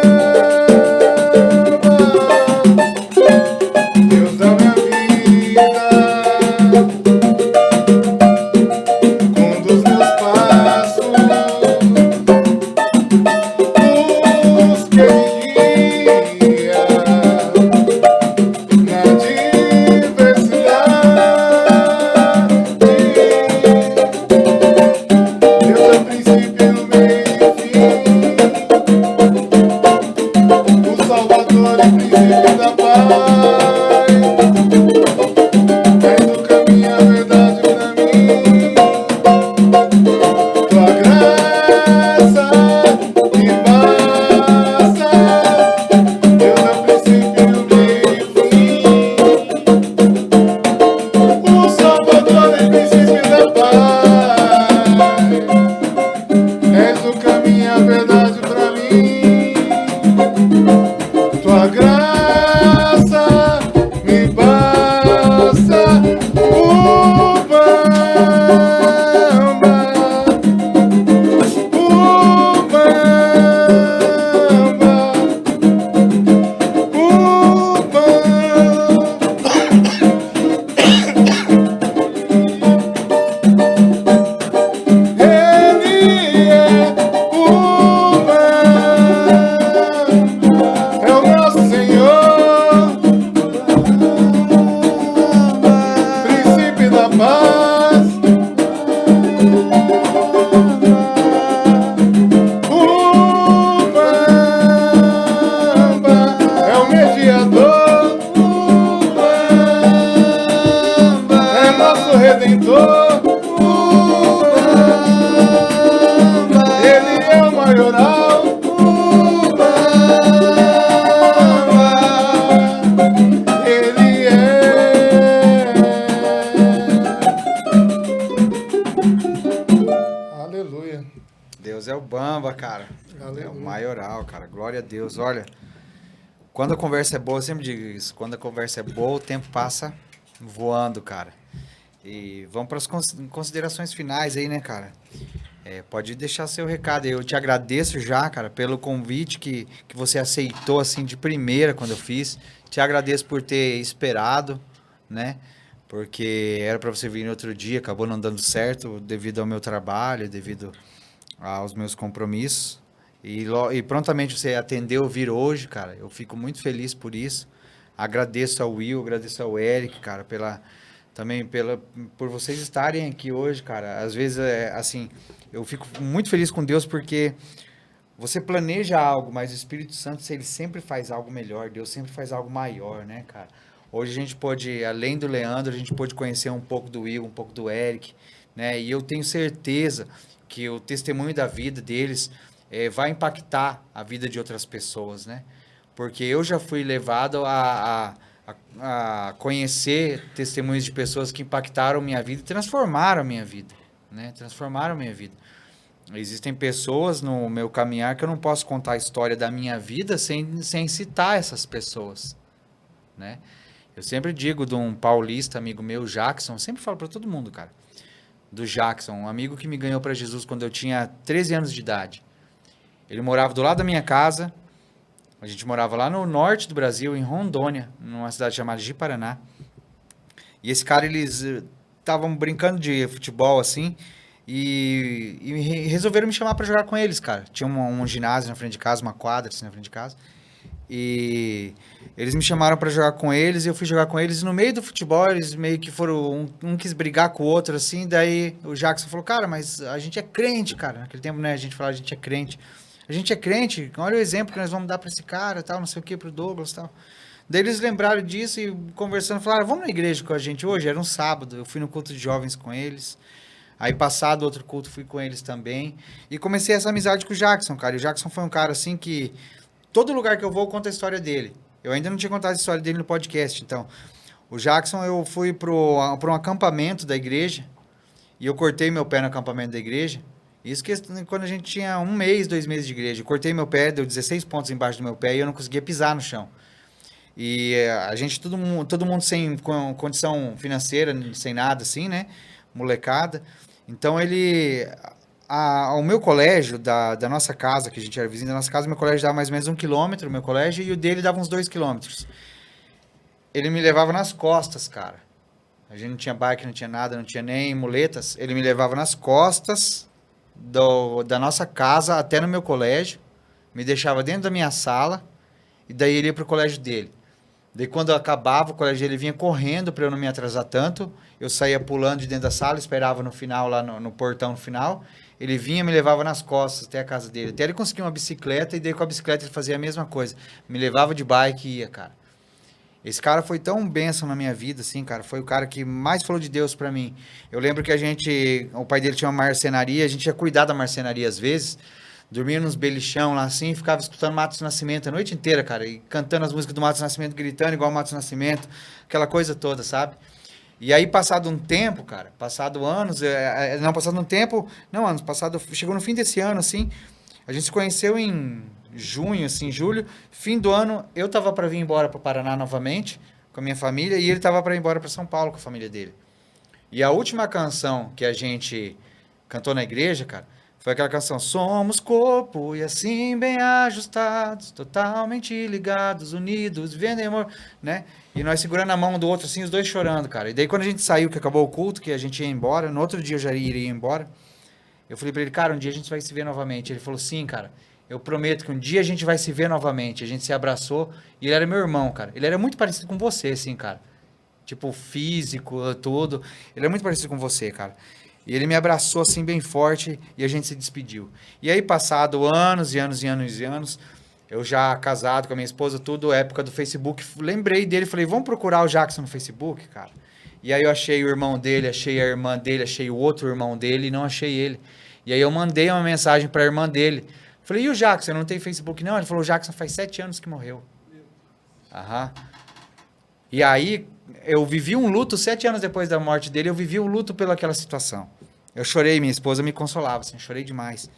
Deus é o Bamba, cara. Aleluia. É o maioral, cara. Glória a Deus. Olha, quando a conversa é boa, eu sempre digo isso. Quando a conversa é boa, o tempo passa voando, cara. E vamos para as considerações finais aí, né, cara? Pode deixar seu recado aí. Eu te agradeço já, cara, pelo convite que você aceitou, assim, de primeira quando eu fiz. Te agradeço por ter esperado, né? Porque era para você vir no outro dia, acabou não dando certo devido ao meu trabalho, devido aos meus compromissos. E prontamente você atendeu vir hoje, cara. Eu fico muito feliz por isso. Agradeço ao Will, agradeço ao Eric, cara, por vocês estarem aqui hoje, cara. Às vezes, assim, eu fico muito feliz com Deus porque você planeja algo, mas o Espírito Santo, ele sempre faz algo melhor. Deus sempre faz algo maior, né, cara? Hoje a gente pôde, além do Leandro, a gente pôde conhecer um pouco do Will, um pouco do Eric, né? E eu tenho certeza que o testemunho da vida deles vai impactar a vida de outras pessoas, né? Porque eu já fui levado a conhecer testemunhos de pessoas que impactaram minha vida e transformaram a minha vida, né? Transformaram a minha vida. Existem pessoas no meu caminhar que eu não posso contar a história da minha vida sem citar essas pessoas, né? Eu sempre digo de um paulista, amigo meu, Jackson, sempre falo para todo mundo, cara, do Jackson, um amigo que me ganhou para Jesus quando eu tinha 13 anos de idade. Ele morava do lado da minha casa, a gente morava lá no norte do Brasil, em Rondônia, numa cidade chamada Ji-Paraná. E esse cara, eles estavam brincando de futebol, assim, e resolveram me chamar para jogar com eles, cara. Tinha um ginásio na frente de casa, uma quadra assim na frente de casa. E eles me chamaram para jogar com eles, e eu fui jogar com eles, e no meio do futebol eles meio que foram, um quis brigar com o outro, assim, daí o Jackson falou, cara, mas a gente é crente, cara. Naquele tempo, né, a gente falava, a gente é crente, olha o exemplo que nós vamos dar para esse cara, tal, não sei o que, pro Douglas, tal. Daí eles lembraram disso e conversando, falaram, vamos na igreja com a gente hoje? Era um sábado, eu fui no culto de jovens com eles. Aí, passado outro culto, fui com eles também. E comecei essa amizade com o Jackson, cara. E o Jackson foi um cara, assim, que todo lugar que eu vou, conta a história dele. Eu ainda não tinha contado a história dele no podcast, então. O Jackson, eu fui para um acampamento da igreja, e eu cortei meu pé no acampamento da igreja. Isso que quando a gente tinha 1 mês, 2 meses de igreja. Eu cortei meu pé, deu 16 pontos embaixo do meu pé, e eu não conseguia pisar no chão. E a gente, todo mundo sem condição financeira, sem nada assim, né? Molecada. Então, o meu colégio, da nossa casa, que a gente era vizinho da nossa casa, meu colégio dava mais ou menos 1 quilômetro, o meu colégio, e o dele dava uns 2 quilômetros. Ele me levava nas costas, cara. A gente não tinha bike, não tinha nada, não tinha nem muletas. Ele me levava nas costas da nossa casa até no meu colégio, me deixava dentro da minha sala, e daí ele ia pro colégio dele. Daí quando eu acabava o colégio, ele vinha correndo para eu não me atrasar tanto. Eu saía pulando de dentro da sala, esperava no final, lá no portão no final. Ele vinha, me levava nas costas até a casa dele. Até ele conseguir uma bicicleta, e daí com a bicicleta ele fazia a mesma coisa. Me levava de bike e ia, cara. Esse cara foi tão bênção na minha vida, assim, cara. Foi o cara que mais falou de Deus pra mim. Eu lembro que o pai dele tinha uma marcenaria, a gente ia cuidar da marcenaria às vezes. Dormia nos belichão lá assim, ficava escutando Matos Nascimento a noite inteira, cara. E cantando as músicas do Matos Nascimento, gritando igual o Matos Nascimento. Aquela coisa toda, sabe? E aí, passado um tempo, cara, passado anos, chegou no fim desse ano, assim, a gente se conheceu em junho, assim, julho, fim do ano, eu tava para vir embora para o Paraná novamente, com a minha família, e ele tava para ir embora para São Paulo com a família dele. E a última canção que a gente cantou na igreja, cara, foi aquela canção, somos corpo e assim bem ajustados, totalmente ligados, unidos, vivendo em amor, né? E nós segurando a mão do outro, assim, os dois chorando, cara. E daí quando a gente saiu, que acabou o culto, que a gente ia embora, no outro dia eu já iria embora, eu falei pra ele, cara, um dia a gente vai se ver novamente. Ele falou, sim, cara, eu prometo que um dia a gente vai se ver novamente. A gente se abraçou, e ele era meu irmão, cara. Ele era muito parecido com você, assim, cara. Tipo, físico, tudo. Ele é muito parecido com você, cara. E ele me abraçou assim bem forte e a gente se despediu. E aí, passado anos e anos e anos e anos, eu já casado com a minha esposa, tudo, época do Facebook, lembrei dele, falei, vamos procurar o Jackson no Facebook, cara. E aí eu achei o irmão dele, achei a irmã dele, achei o outro irmão dele e não achei ele. E aí eu mandei uma mensagem para a irmã dele. Falei, e o Jackson, não tem Facebook não? Ele falou, o Jackson faz 7 anos que morreu. Aham. E aí, eu vivi um luto, 7 anos depois da morte dele, eu vivi um luto pelaquela situação. Eu chorei, minha esposa me consolava, assim, chorei demais.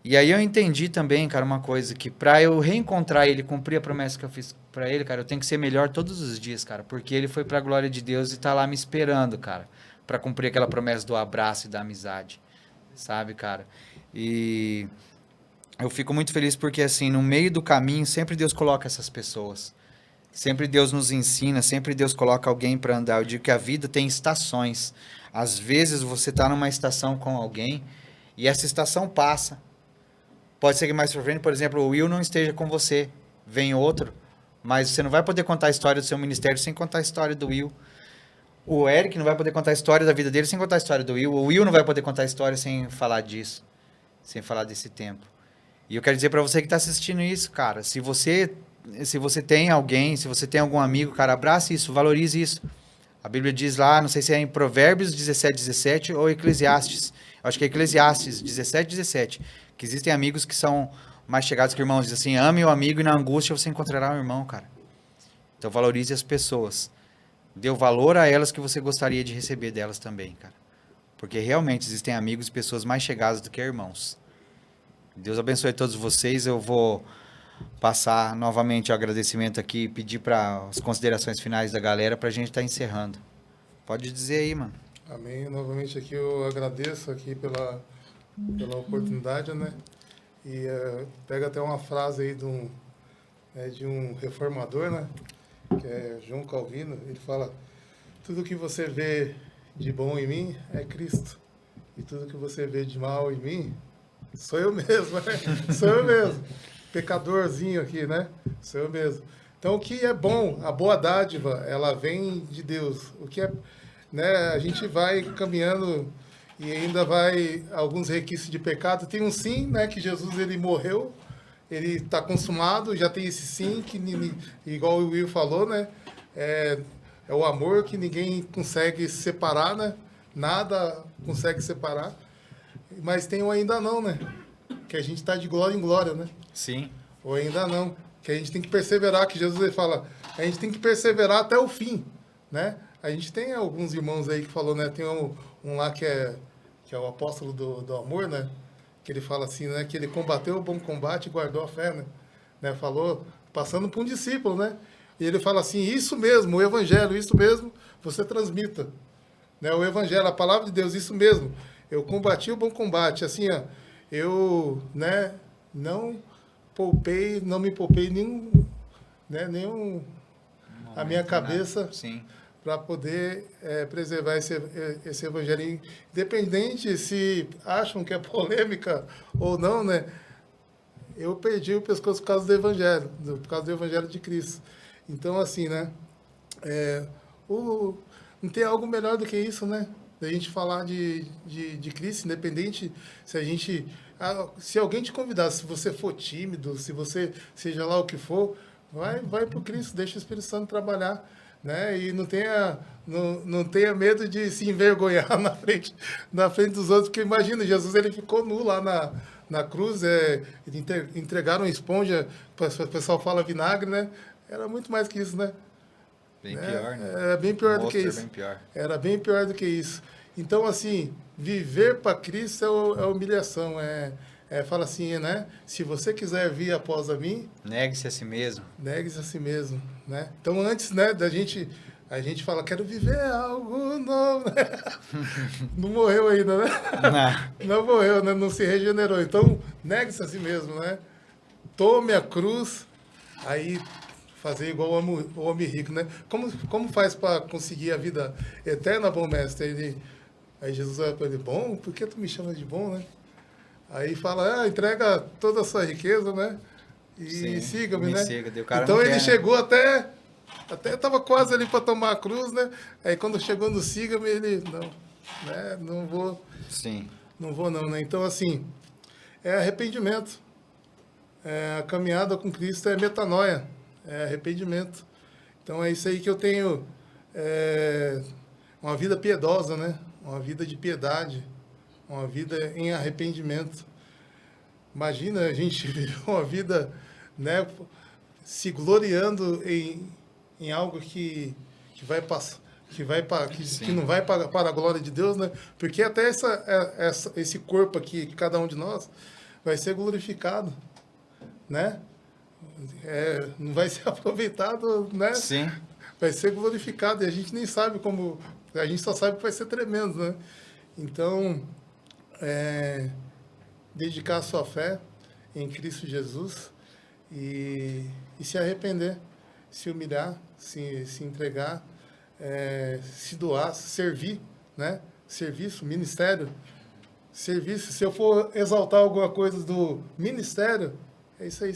E aí eu entendi também, cara, uma coisa, que pra eu reencontrar ele, cumprir a promessa que eu fiz pra ele, cara, eu tenho que ser melhor todos os dias, cara, porque ele foi pra glória de Deus e tá lá me esperando, cara, pra cumprir aquela promessa do abraço e da amizade, sabe, cara? E eu fico muito feliz porque, assim, no meio do caminho, sempre Deus coloca essas pessoas. Sempre Deus nos ensina, sempre Deus coloca alguém pra andar. Eu digo que a vida tem estações. Às vezes você tá numa estação com alguém e essa estação passa. Pode ser que mais pra frente, por exemplo, o Will não esteja com você, vem outro, mas você não vai poder contar a história do seu ministério sem contar a história do Will. O Eric não vai poder contar a história da vida dele sem contar a história do Will. O Will não vai poder contar a história sem falar disso, sem falar desse tempo. E eu quero dizer pra você que tá assistindo isso, cara, se você tem alguém, se você tem algum amigo, cara, abrace isso, valorize isso. A Bíblia diz lá, não sei se é em Provérbios 17:17 ou Eclesiastes. Eu acho que é Eclesiastes 17:17. Que existem amigos que são mais chegados que irmãos. Diz assim, ame o amigo e na angústia você encontrará um irmão, cara. Então valorize as pessoas. Dê o valor a elas que você gostaria de receber delas também, cara. Porque realmente existem amigos e pessoas mais chegadas do que irmãos. Deus abençoe todos vocês. Eu vou passar novamente o agradecimento aqui e pedir para as considerações finais da galera para a gente estar encerrando. Pode dizer aí, mano. Amém. Novamente aqui eu agradeço aqui pela oportunidade, né? E pega até uma frase aí de um reformador, né? Que é João Calvino. Ele fala, tudo que você vê de bom em mim é Cristo. E tudo que você vê de mal em mim, sou eu mesmo, né? Sou eu mesmo. Pecadorzinho aqui, né? Sou eu mesmo. Então, o que é bom, a boa dádiva, ela vem de Deus. O que é, né? A gente vai caminhando e ainda vai alguns requisitos de pecado. Tem um sim, né? Que Jesus ele morreu, ele está consumado. Já tem esse sim que igual o Will falou, né? É o amor que ninguém consegue separar, né? Nada consegue separar. Mas tem o ainda não, né? Que a gente está de glória em glória, né? Sim. Ou ainda não. Que a gente tem que perseverar, que Jesus ele fala, a gente tem que perseverar até o fim, né? A gente tem alguns irmãos aí que falou, né? Tem um lá que é o apóstolo do amor, né? Que ele fala assim, né? Que ele combateu o bom combate e guardou a fé, né? Falou, passando por um discípulo, né? E ele fala assim, isso mesmo, o evangelho, isso mesmo, você transmita. Né? O evangelho, a palavra de Deus, isso mesmo. Eu combati o bom combate, assim, ó. Eu, né? Não me poupei nenhum a minha cabeça para poder preservar esse evangelho. Independente se acham que é polêmica ou não, né? Eu perdi o pescoço por causa do evangelho, de Cristo. Então, assim, né? Não tem algo melhor do que isso, né? Da gente falar de Cristo, independente se a gente... Se alguém te convidar, se você for tímido, se você seja lá o que for, vai para o Cristo, deixa o Espírito Santo trabalhar, né? E não tenha medo de se envergonhar na frente dos outros, porque imagina, Jesus ele ficou nu lá na cruz, entregaram esponja, o pessoal fala vinagre, né? Era muito mais que isso, né? Bem pior, né? Era bem pior do que isso. Bem pior. Era bem pior do que isso. Então, assim, viver para Cristo é humilhação. Fala assim, né? Se você quiser vir após a mim... Negue-se a si mesmo. Negue-se a si mesmo, né? Então, antes, né, a gente fala, quero viver algo novo, né? Não morreu ainda, né? Não morreu, né? Não se regenerou. Então, negue-se a si mesmo, né? Tome a cruz, aí... fazer igual o homem rico, né? Como faz para conseguir a vida eterna, bom mestre? Aí Jesus vai para ele, bom? Por que tu me chamas de bom, né? Aí fala, entrega toda a sua riqueza, né? E siga-me, né? Então ele chegou até estava quase ali para tomar a cruz, né? Aí quando chegou no siga-me, ele, não, né? Não vou. Sim. Não vou não, né? Então, assim, é arrependimento. A caminhada com Cristo é metanoia. É arrependimento. Então é isso aí que eu tenho, uma vida piedosa, né? Uma vida de piedade, uma vida em arrependimento. Imagina a gente viver uma vida, né, se gloriando em algo que vai passar, que não vai para a glória de Deus, né? Porque até esse corpo aqui, que cada um de nós vai ser glorificado, né? Não vai ser aproveitado, né? Sim. Vai ser glorificado, e a gente nem sabe como, a gente só sabe que vai ser tremendo, né? Então, dedicar a sua fé em Cristo Jesus e se arrepender, se humilhar, se entregar, se doar, servir, né? Serviço, ministério, serviço. Se eu for exaltar alguma coisa do ministério, é isso aí,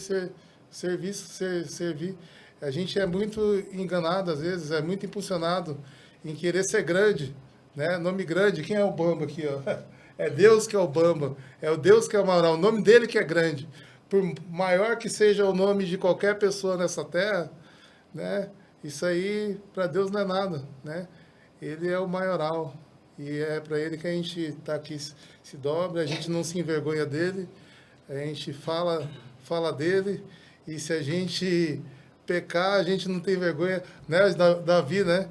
serviço, servir. A gente é muito enganado, às vezes, é muito impulsionado em querer ser grande, né? Nome grande, quem é o Bamba aqui, ó? É Deus que é o Bamba, é o Deus que é o maior, o nome dele que é grande. Por maior que seja o nome de qualquer pessoa nessa terra, né? Isso aí, para Deus não é nada, né? Ele é o maioral, e é para ele que a gente está aqui, se dobra, a gente não se envergonha dele, a gente fala dele, e se a gente pecar, a gente não tem vergonha, né? Davi, né?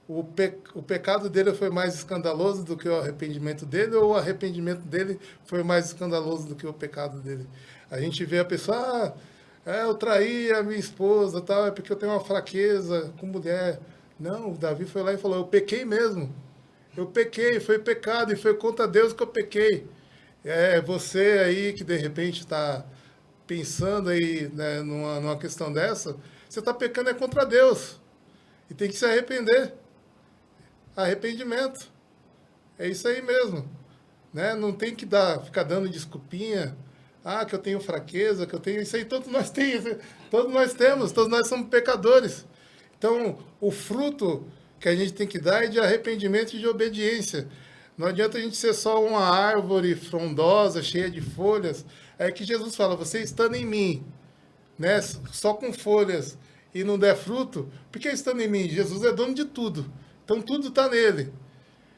O pecado dele foi mais escandaloso do que o arrependimento dele, ou o arrependimento dele foi mais escandaloso do que o pecado dele? A gente vê a pessoa, eu traí a minha esposa, tal, é porque eu tenho uma fraqueza com mulher. Não, o Davi foi lá e falou, eu pequei mesmo. Eu pequei, foi pecado, e foi contra Deus que eu pequei. Você aí que de repente está pensando aí, né, numa questão dessa, você está pecando contra Deus. E tem que se arrepender. Arrependimento. É isso aí mesmo. Né? Não tem que ficar dando desculpinha. Que eu tenho fraqueza, que eu tenho... Isso aí todos nós temos, todos nós somos pecadores. Então, o fruto que a gente tem que dar é de arrependimento e de obediência. Não adianta a gente ser só uma árvore frondosa, cheia de folhas. É que Jesus fala, você estando em mim, né? Só com folhas e não der fruto, porque estando em mim, Jesus é dono de tudo. Então, tudo está nele.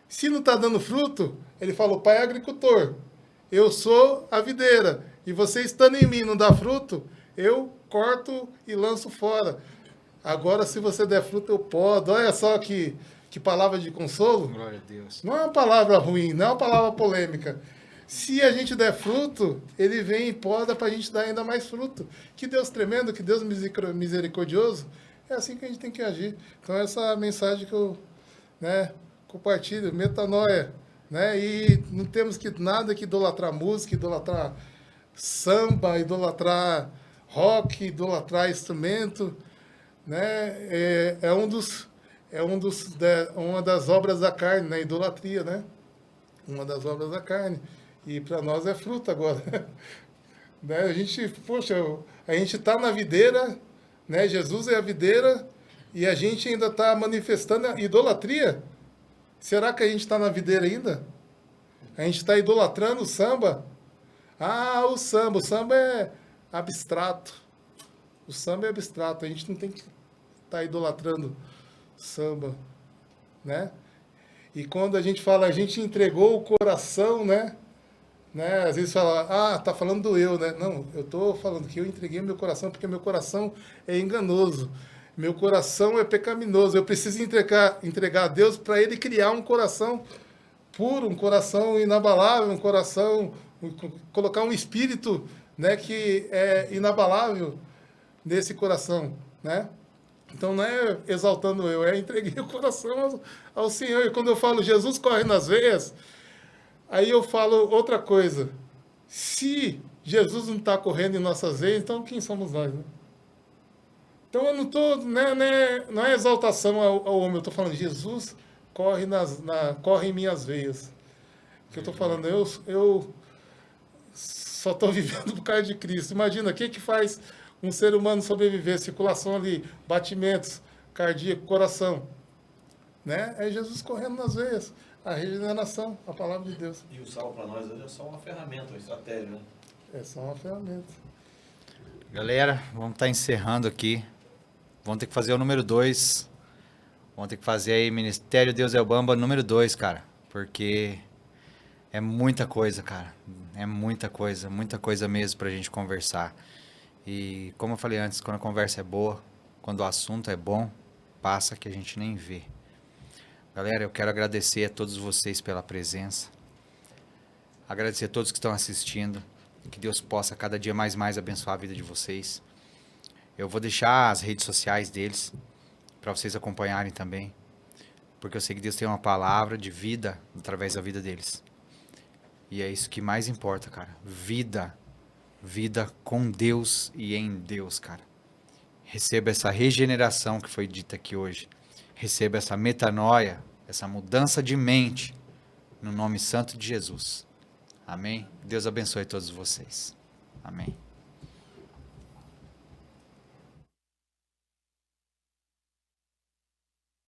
Se não está dando fruto, ele fala, o Pai é agricultor. Eu sou a videira. E você estando em mim não dá fruto, eu corto e lanço fora. Agora, se você der fruto, eu podo. Olha só que palavra de consolo. Glória a Deus. Não é uma palavra ruim, não é uma palavra polêmica. Se a gente der fruto, ele vem e poda para a gente dar ainda mais fruto. Que Deus tremendo, que Deus misericordioso. É assim que a gente tem que agir. Então, essa é a mensagem que eu compartilho, metanoia. Né? E não temos nada que idolatrar música, idolatrar samba, idolatrar rock, idolatrar instrumento. Né? Uma das obras da carne, né? Idolatria, né? Uma das obras da carne. E para nós é fruto agora. Né? A gente está na videira, né? Jesus é a videira, e a gente ainda está manifestando a idolatria. Será que a gente está na videira ainda? A gente está idolatrando o samba? O samba é abstrato. O samba é abstrato, a gente não tem que estar idolatrando samba, né? E quando a gente fala, a gente entregou o coração, né? Às vezes fala, tá falando do eu, né? Não, eu estou falando que eu entreguei meu coração porque meu coração é enganoso. Meu coração é pecaminoso. Eu preciso entregar a Deus para Ele criar um coração puro, um coração inabalável, um coração, colocar um espírito, né, que é inabalável nesse coração, né? Então não é exaltando eu, entreguei o coração ao Senhor. E quando eu falo Jesus corre nas veias, aí eu falo outra coisa. Se Jesus não está correndo em nossas veias, então quem somos nós, né? Então eu não estou, não é exaltação ao homem, eu estou falando, Jesus corre em minhas veias. O que eu estou falando, eu só estou vivendo por causa de Cristo. Imagina, o que faz um ser humano sobreviver? Circulação ali, batimentos cardíacos, coração. Né? É Jesus correndo nas veias. A regeneração, a palavra de Deus. E o sal para nós é só uma ferramenta, uma estratégia, né? É só uma ferramenta. Galera, vamos estar encerrando aqui. Vamos ter que fazer o número 2. Vamos ter que fazer aí Ministério Deus é o Bamba número 2, cara. Porque é muita coisa, cara. É muita coisa mesmo pra gente conversar. E como eu falei antes, quando a conversa é boa, quando o assunto é bom, passa que a gente nem vê. Galera, eu quero agradecer a todos vocês pela presença. Agradecer a todos que estão assistindo. Que Deus possa cada dia mais abençoar a vida de vocês. Eu vou deixar as redes sociais deles para vocês acompanharem também, porque eu sei que Deus tem uma palavra de vida através da vida deles. E é isso que mais importa, cara. Vida com Deus e em Deus, cara. Receba essa regeneração que foi dita aqui hoje. Receba essa metanoia, essa mudança de mente, no nome santo de Jesus. Amém? Deus abençoe todos vocês. Amém.